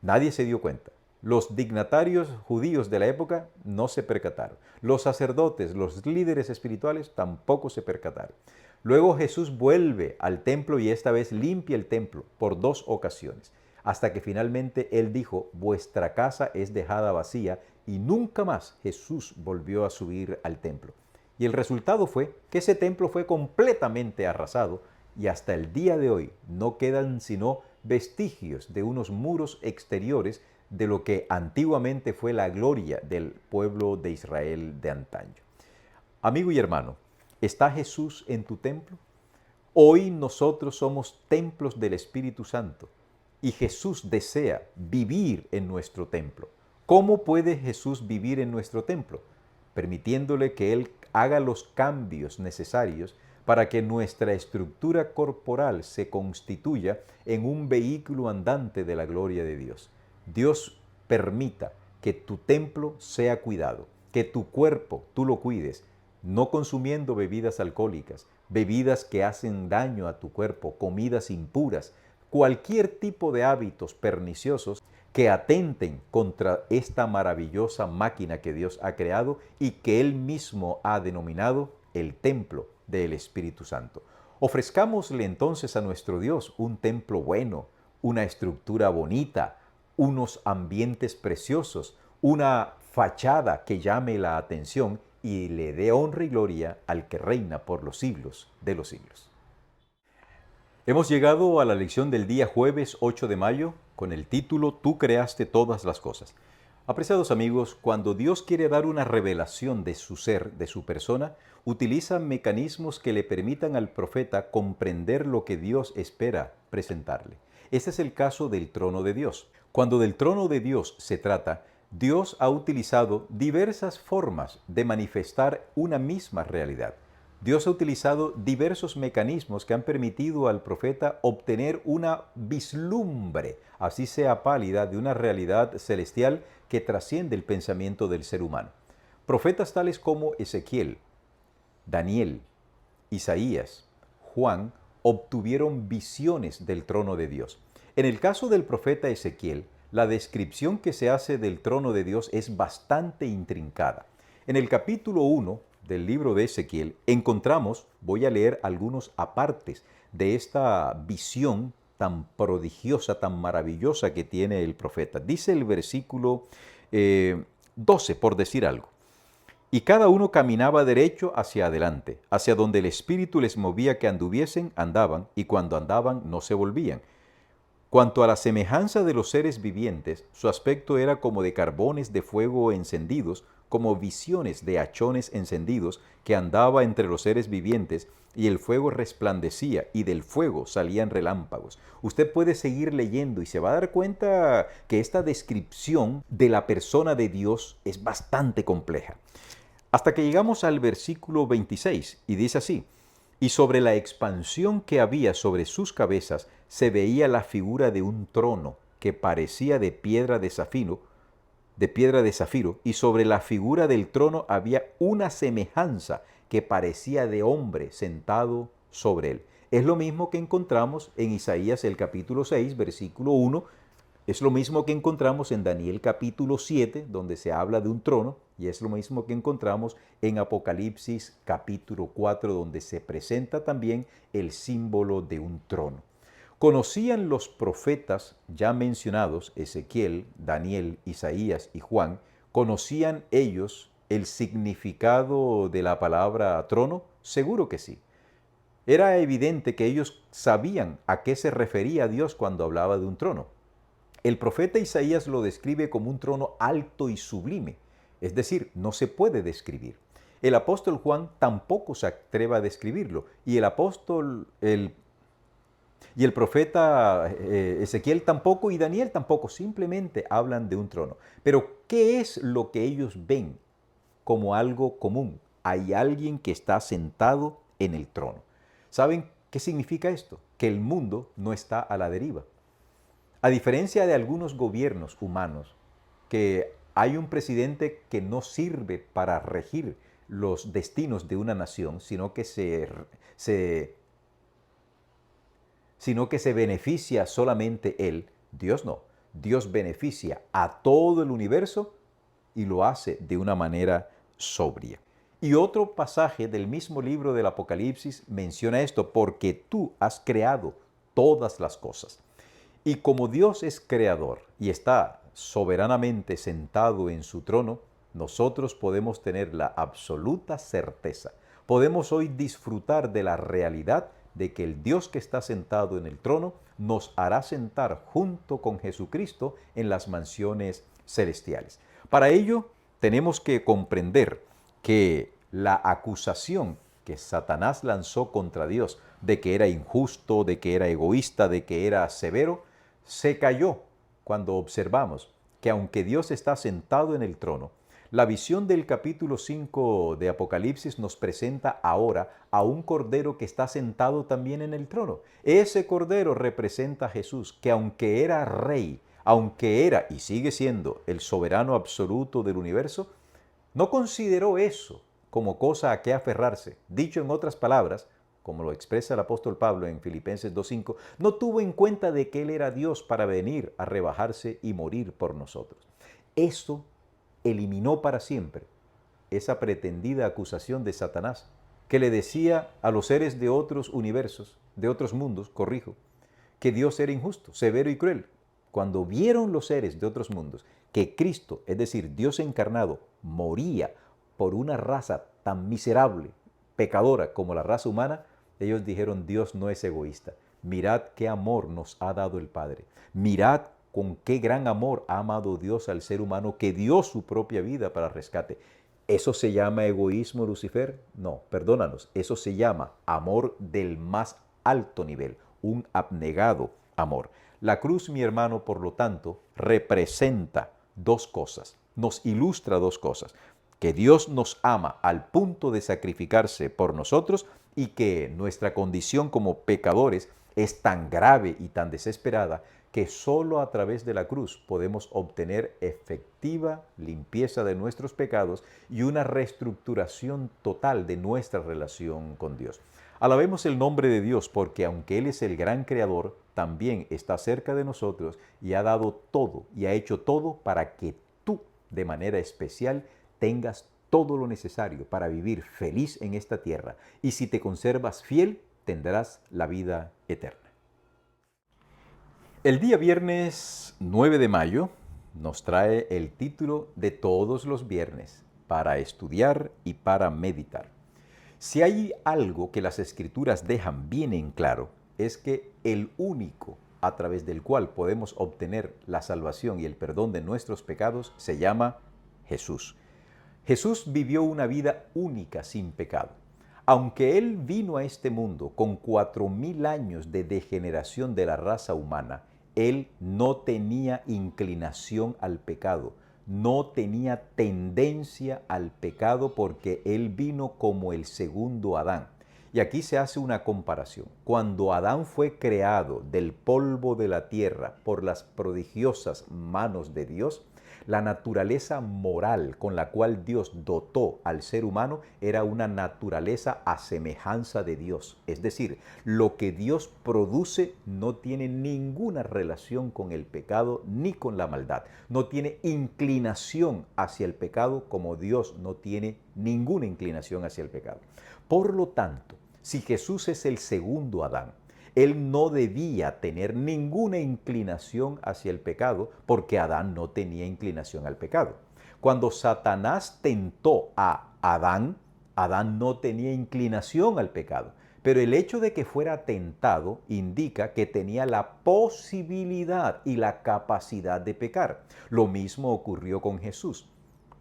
Speaker 1: Nadie se dio cuenta. Los dignatarios judíos de la época no se percataron. Los sacerdotes, los líderes espirituales tampoco se percataron. Luego Jesús vuelve al templo y esta vez limpia el templo por 2 ocasiones, hasta que finalmente Él dijo, vuestra casa es dejada vacía, y nunca más Jesús volvió a subir al templo. Y el resultado fue que ese templo fue completamente arrasado y hasta el día de hoy no quedan sino vestigios de unos muros exteriores de lo que antiguamente fue la gloria del pueblo de Israel de antaño. Amigo y hermano, ¿está Jesús en tu templo? Hoy nosotros somos templos del Espíritu Santo y Jesús desea vivir en nuestro templo. ¿Cómo puede Jesús vivir en nuestro templo? Permitiéndole que Él haga los cambios necesarios para que nuestra estructura corporal se constituya en un vehículo andante de la gloria de Dios. Dios permita que tu templo sea cuidado, que tu cuerpo tú lo cuides, no consumiendo bebidas alcohólicas, bebidas que hacen daño a tu cuerpo, comidas impuras, cualquier tipo de hábitos perniciosos que atenten contra esta maravillosa máquina que Dios ha creado y que Él mismo ha denominado el templo del Espíritu Santo. Ofrezcámosle entonces a nuestro Dios un templo bueno, una estructura bonita, unos ambientes preciosos, una fachada que llame la atención y le dé honra y gloria al que reina por los siglos de los siglos. Hemos llegado a la lección del día jueves 8 de mayo con el título Tú creaste todas las cosas. Apreciados amigos, cuando Dios quiere dar una revelación de su ser, de su persona, utiliza mecanismos que le permitan al profeta comprender lo que Dios espera presentarle. Este es el caso del trono de Dios. Cuando del trono de Dios se trata, Dios ha utilizado diversas formas de manifestar una misma realidad. Dios ha utilizado diversos mecanismos que han permitido al profeta obtener una vislumbre, así sea pálida, de una realidad celestial que trasciende el pensamiento del ser humano. Profetas tales como Ezequiel, Daniel, Isaías, Juan, obtuvieron visiones del trono de Dios. En el caso del profeta Ezequiel, la descripción que se hace del trono de Dios es bastante intrincada. En el capítulo 1 del libro de Ezequiel encontramos, voy a leer algunos apartes de esta visión tan prodigiosa, tan maravillosa que tiene el profeta. Dice el versículo 12, por decir algo. Y cada uno caminaba derecho hacia adelante, hacia donde el Espíritu les movía que anduviesen, andaban, y cuando andaban no se volvían. Cuanto a la semejanza de los seres vivientes, su aspecto era como de carbones de fuego encendidos, como visiones de hachones encendidos, que andaba entre los seres vivientes, y el fuego resplandecía, y del fuego salían relámpagos. Usted puede seguir leyendo y se va a dar cuenta que esta descripción de la persona de Dios es bastante compleja. Hasta que llegamos al versículo 26, y dice así: y sobre la expansión que había sobre sus cabezas se veía la figura de un trono que parecía de piedra de zafiro, y sobre la figura del trono había una semejanza que parecía de hombre sentado sobre él. Es lo mismo que encontramos en Isaías el capítulo 6, versículo 1, Es lo mismo que encontramos en Daniel capítulo 7, donde se habla de un trono, y es lo mismo que encontramos en Apocalipsis capítulo 4, donde se presenta también el símbolo de un trono. Conocían los profetas ya mencionados, Ezequiel, Daniel, Isaías y Juan, ¿conocían ellos el significado de la palabra trono? Seguro que sí. Era evidente que ellos sabían a qué se refería Dios cuando hablaba de un trono. El profeta Isaías lo describe como un trono alto y sublime, es decir, no se puede describir. El apóstol Juan tampoco se atreve a describirlo y el profeta Ezequiel tampoco y Daniel tampoco, simplemente hablan de un trono. Pero ¿qué es lo que ellos ven como algo común? Hay alguien que está sentado en el trono. ¿Saben qué significa esto? Que el mundo no está a la deriva. A diferencia de algunos gobiernos humanos, que hay un presidente que no sirve para regir los destinos de una nación, sino que se beneficia solamente él. Dios no. Dios beneficia a todo el universo y lo hace de una manera sobria. Y otro pasaje del mismo libro del Apocalipsis menciona esto: porque tú has creado todas las cosas. Y como Dios es creador y está soberanamente sentado en su trono, nosotros podemos tener la absoluta certeza. Podemos hoy disfrutar de la realidad de que el Dios que está sentado en el trono nos hará sentar junto con Jesucristo en las mansiones celestiales. Para ello, tenemos que comprender que la acusación que Satanás lanzó contra Dios de que era injusto, de que era egoísta, de que era severo, se cayó cuando observamos que aunque Dios está sentado en el trono, la visión del capítulo 5 de Apocalipsis nos presenta ahora a un cordero que está sentado también en el trono. Ese cordero representa a Jesús, que aunque era rey, aunque era y sigue siendo el soberano absoluto del universo, no consideró eso como cosa a que aferrarse. Dicho en otras palabras, como lo expresa el apóstol Pablo en Filipenses 2:5, no tuvo en cuenta de que Él era Dios para venir a rebajarse y morir por nosotros. Esto eliminó para siempre esa pretendida acusación de Satanás, que le decía a los seres de otros universos, de otros mundos, corrijo, que Dios era injusto, severo y cruel. Cuando vieron los seres de otros mundos que Cristo, es decir, Dios encarnado, moría por una raza tan miserable, pecadora como la raza humana, ellos dijeron: Dios no es egoísta. Mirad qué amor nos ha dado el Padre. Mirad con qué gran amor ha amado Dios al ser humano, que dio su propia vida para rescate. ¿Eso se llama egoísmo, Lucifer? No, perdónanos. Eso se llama amor del más alto nivel, un abnegado amor. La cruz, mi hermano, por lo tanto, representa dos cosas, nos ilustra dos cosas: que Dios nos ama al punto de sacrificarse por nosotros y que nuestra condición como pecadores es tan grave y tan desesperada que solo a través de la cruz podemos obtener efectiva limpieza de nuestros pecados y una reestructuración total de nuestra relación con Dios. Alabemos el nombre de Dios, porque aunque Él es el gran creador, también está cerca de nosotros y ha dado todo y ha hecho todo para que tú, de manera especial, tengas todo lo necesario para vivir feliz en esta tierra. Y si te conservas fiel, tendrás la vida eterna. El día viernes 9 de mayo nos trae el título de todos los viernes: para estudiar y para meditar. Si hay algo que las Escrituras dejan bien en claro, es que el único a través del cual podemos obtener la salvación y el perdón de nuestros pecados se llama Jesús. Jesús vivió una vida única sin pecado. Aunque Él vino a este mundo con 4000 años de degeneración de la raza humana, Él no tenía inclinación al pecado, no tenía tendencia al pecado, porque Él vino como el segundo Adán. Y aquí se hace una comparación. Cuando Adán fue creado del polvo de la tierra por las prodigiosas manos de Dios, La naturaleza moral con la cual Dios dotó al ser humano era una naturaleza a semejanza de Dios. Es decir, lo que Dios produce no tiene ninguna relación con el pecado ni con la maldad. No tiene inclinación hacia el pecado como Dios no tiene ninguna inclinación hacia el pecado. Por lo tanto, si Jesús es el segundo Adán, él no debía tener ninguna inclinación hacia el pecado porque Adán no tenía inclinación al pecado. Cuando Satanás tentó a Adán, Adán no tenía inclinación al pecado. Pero el hecho de que fuera tentado indica que tenía la posibilidad y la capacidad de pecar. Lo mismo ocurrió con Jesús.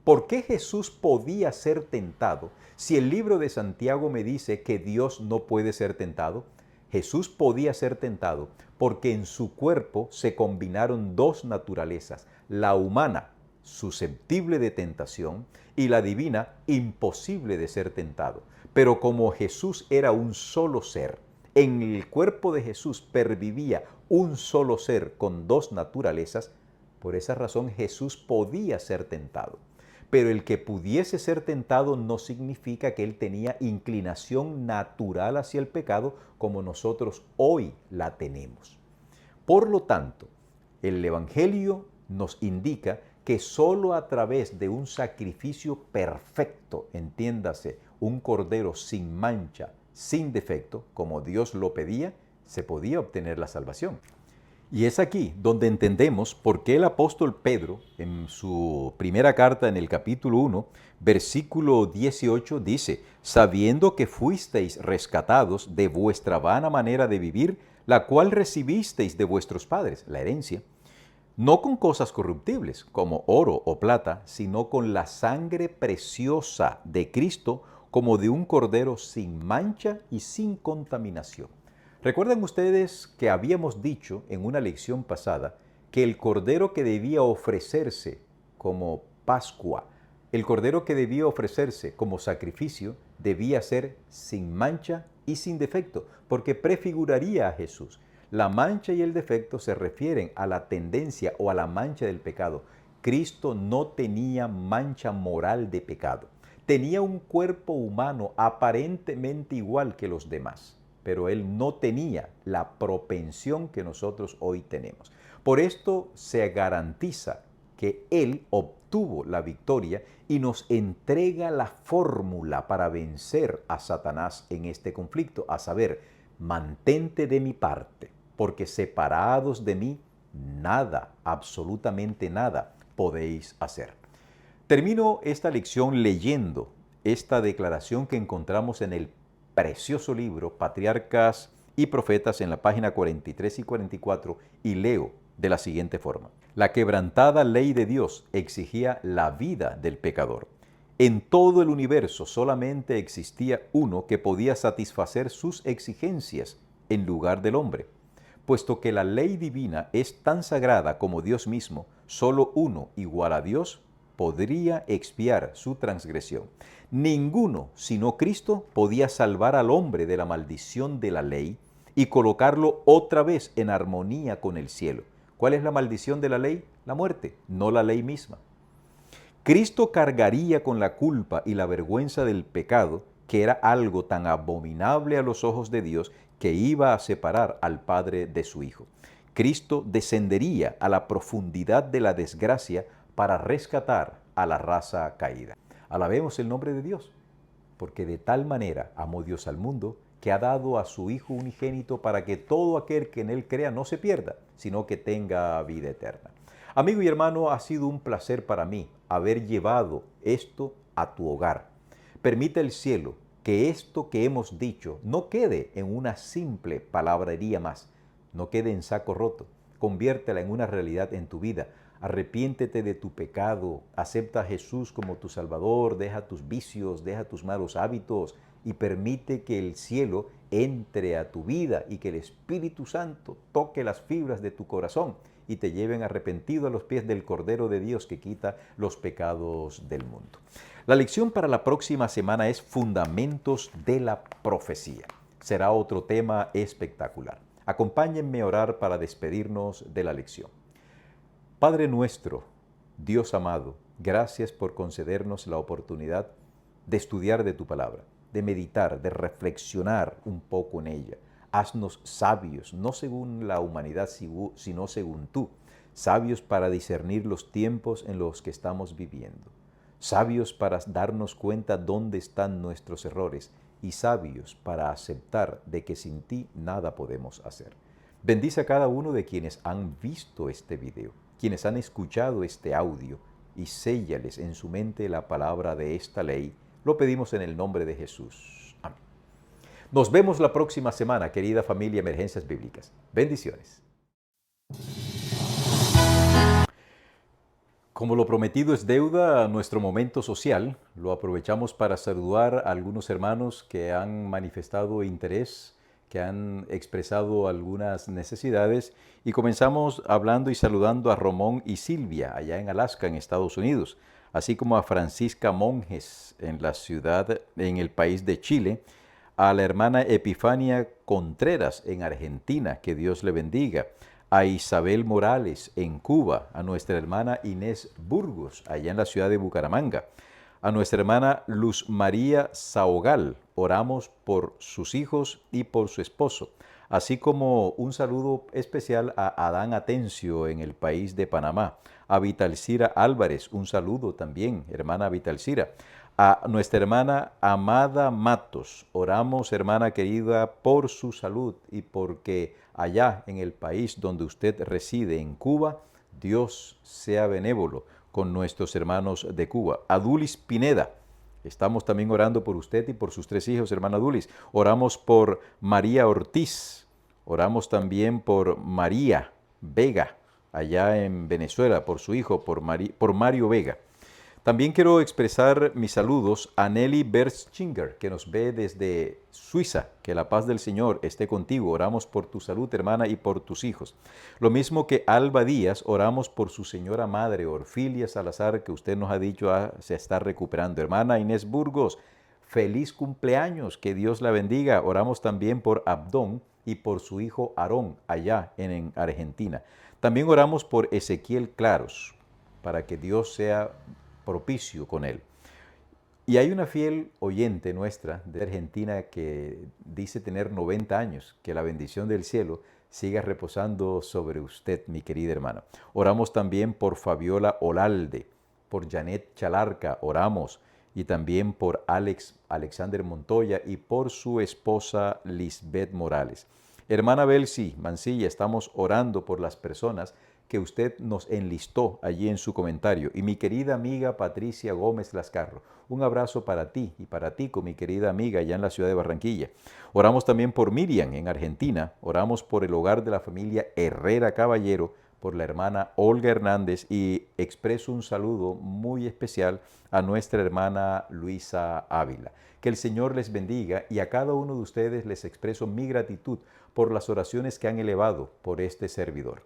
Speaker 1: ¿Por qué Jesús podía ser tentado si el libro de Santiago me dice que Dios no puede ser tentado? Jesús podía ser tentado porque en su cuerpo se combinaron dos naturalezas, la humana, susceptible de tentación, y la divina, imposible de ser tentado. Pero como Jesús era un solo ser, en el cuerpo de Jesús pervivía un solo ser con dos naturalezas, por esa razón Jesús podía ser tentado. Pero el que pudiese ser tentado no significa que él tenía inclinación natural hacia el pecado como nosotros hoy la tenemos. Por lo tanto, el Evangelio nos indica que solo a través de un sacrificio perfecto, entiéndase, un cordero sin mancha, sin defecto, como Dios lo pedía, se podía obtener la salvación. Y es aquí donde entendemos por qué el apóstol Pedro, en su primera carta en el capítulo 1, versículo 18, dice, sabiendo que fuisteis rescatados de vuestra vana manera de vivir, la cual recibisteis de vuestros padres, la herencia, no con cosas corruptibles, como oro o plata, sino con la sangre preciosa de Cristo, como de un cordero sin mancha y sin contaminación. ¿Recuerdan ustedes que habíamos dicho en una lección pasada que el cordero que debía ofrecerse como Pascua, el cordero que debía ofrecerse como sacrificio, debía ser sin mancha y sin defecto, porque prefiguraría a Jesús? La mancha y el defecto se refieren a la tendencia o a la mancha del pecado. Cristo no tenía mancha moral de pecado. Tenía un cuerpo humano aparentemente igual que los demás, pero él no tenía la propensión que nosotros hoy tenemos. Por esto se garantiza que él obtuvo la victoria y nos entrega la fórmula para vencer a Satanás en este conflicto, a saber, mantente de mi parte, porque separados de mí, nada, absolutamente nada, podéis hacer. Termino esta lección leyendo esta declaración que encontramos en el precioso libro Patriarcas y Profetas en la página 43 y 44 y leo de la siguiente forma. La quebrantada ley de Dios exigía la vida del pecador. En todo el universo solamente existía uno que podía satisfacer sus exigencias en lugar del hombre. Puesto que la ley divina es tan sagrada como Dios mismo, solo uno igual a Dios podría expiar su transgresión. Ninguno, sino Cristo, podía salvar al hombre de la maldición de la ley y colocarlo otra vez en armonía con el cielo. ¿Cuál es la maldición de la ley? La muerte, no la ley misma. Cristo cargaría con la culpa y la vergüenza del pecado, que era algo tan abominable a los ojos de Dios que iba a separar al Padre de su Hijo. Cristo descendería a la profundidad de la desgracia para rescatar a la raza caída. Alabemos el nombre de Dios, porque de tal manera amó Dios al mundo que ha dado a su Hijo unigénito para que todo aquel que en Él crea no se pierda, sino que tenga vida eterna. Amigo y hermano, ha sido un placer para mí haber llevado esto a tu hogar. Permite el cielo que esto que hemos dicho no quede en una simple palabrería más, no quede en saco roto. Conviértela en una realidad en tu vida. Arrepiéntete de tu pecado, acepta a Jesús como tu Salvador, deja tus vicios, deja tus malos hábitos y permite que el cielo entre a tu vida y que el Espíritu Santo toque las fibras de tu corazón y te lleven arrepentido a los pies del Cordero de Dios que quita los pecados del mundo. La lección para la próxima semana es Fundamentos de la Profecía. Será otro tema espectacular. Acompáñenme a orar para despedirnos de la lección. Padre nuestro, Dios amado, gracias por concedernos la oportunidad de estudiar de tu palabra, de meditar, de reflexionar un poco en ella. Haznos sabios, no según la humanidad, sino según tú, sabios para discernir los tiempos en los que estamos viviendo, sabios para darnos cuenta dónde están nuestros errores y sabios para aceptar de que sin ti nada podemos hacer. Bendice a cada uno de quienes han visto este video, quienes han escuchado este audio, y séllales en su mente la palabra de esta ley. Lo pedimos en el nombre de Jesús. Amén. Nos vemos la próxima semana, querida familia Emergencias Bíblicas. Bendiciones. Como lo prometido es deuda, nuestro momento social lo aprovechamos para saludar a algunos hermanos que han manifestado interés, que han expresado algunas necesidades, y comenzamos hablando y saludando a Ramón y Silvia allá en Alaska, en Estados Unidos, así como a Francisca Monjes en la ciudad, en el país de Chile, a la hermana Epifania Contreras en Argentina, que Dios le bendiga, a Isabel Morales en Cuba, a nuestra hermana Inés Burgos allá en la ciudad de Bucaramanga, a nuestra hermana Luz María Saogal, oramos por sus hijos y por su esposo, así como un saludo especial a Adán Atencio en el país de Panamá, a Vitalcira Álvarez, un saludo también, hermana Vitalcira, a nuestra hermana Amada Matos, oramos, hermana querida, por su salud y porque allá en el país donde usted reside, en Cuba, Dios sea benévolo con nuestros hermanos de Cuba. A Dulis Pineda, estamos también orando por usted y por sus 3 hijos, hermana Dulis. Oramos por María Ortiz, oramos también por María Vega, allá en Venezuela, por su hijo, por Mario Vega. También quiero expresar mis saludos a Nelly Berschinger, que nos ve desde Suiza. Que la paz del Señor esté contigo. Oramos por tu salud, hermana, y por tus hijos. Lo mismo que Alba Díaz, oramos por su señora madre, Orfilia Salazar, que usted nos ha dicho se está recuperando. Hermana Inés Burgos, feliz cumpleaños, que Dios la bendiga. Oramos también por Abdón y por su hijo Aarón, allá en Argentina. También oramos por Ezequiel Claros, para que Dios sea propicio con él. Y hay una fiel oyente nuestra de Argentina que dice tener 90 años, que la bendición del cielo siga reposando sobre usted, mi querida hermana. Oramos también por Fabiola Olalde, por Janet Chalarca, oramos, y también por Alexander Montoya y por su esposa Lisbeth Morales. Hermana Belsi Mancilla, estamos orando por las personas que usted nos enlistó allí en su comentario. Y mi querida amiga Patricia Gómez Lascarro, un abrazo para ti y para ti con mi querida amiga allá en la ciudad de Barranquilla. Oramos también por Miriam en Argentina, oramos por el hogar de la familia Herrera Caballero, por la hermana Olga Hernández, y expreso un saludo muy especial a nuestra hermana Luisa Ávila. Que el Señor les bendiga, y a cada uno de ustedes les expreso mi gratitud por las oraciones que han elevado por este servidor.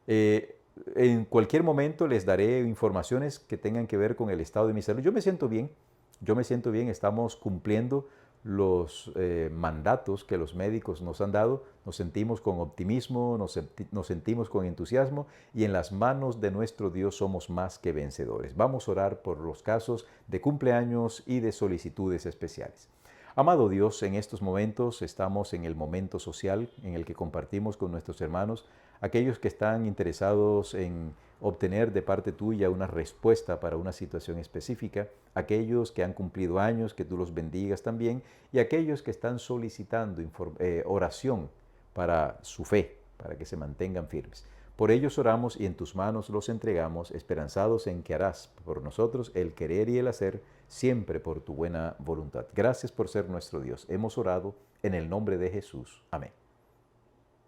Speaker 1: En cualquier momento les daré informaciones que tengan que ver con el estado de mi salud. Yo me siento bien, estamos cumpliendo los mandatos que los médicos nos han dado, nos sentimos con optimismo, nos sentimos con entusiasmo, y en las manos de nuestro Dios somos más que vencedores. Vamos a orar por los casos de cumpleaños y de solicitudes especiales. Amado Dios, en estos momentos estamos en el momento social en el que compartimos con nuestros hermanos, aquellos que están interesados en obtener de parte tuya una respuesta para una situación específica, aquellos que han cumplido años, que tú los bendigas también, y aquellos que están solicitando oración para su fe, para que se mantengan firmes. Por ellos oramos y en tus manos los entregamos, esperanzados en que harás por nosotros el querer y el hacer, siempre por tu buena voluntad. Gracias por ser nuestro Dios. Hemos orado en el nombre de Jesús. Amén.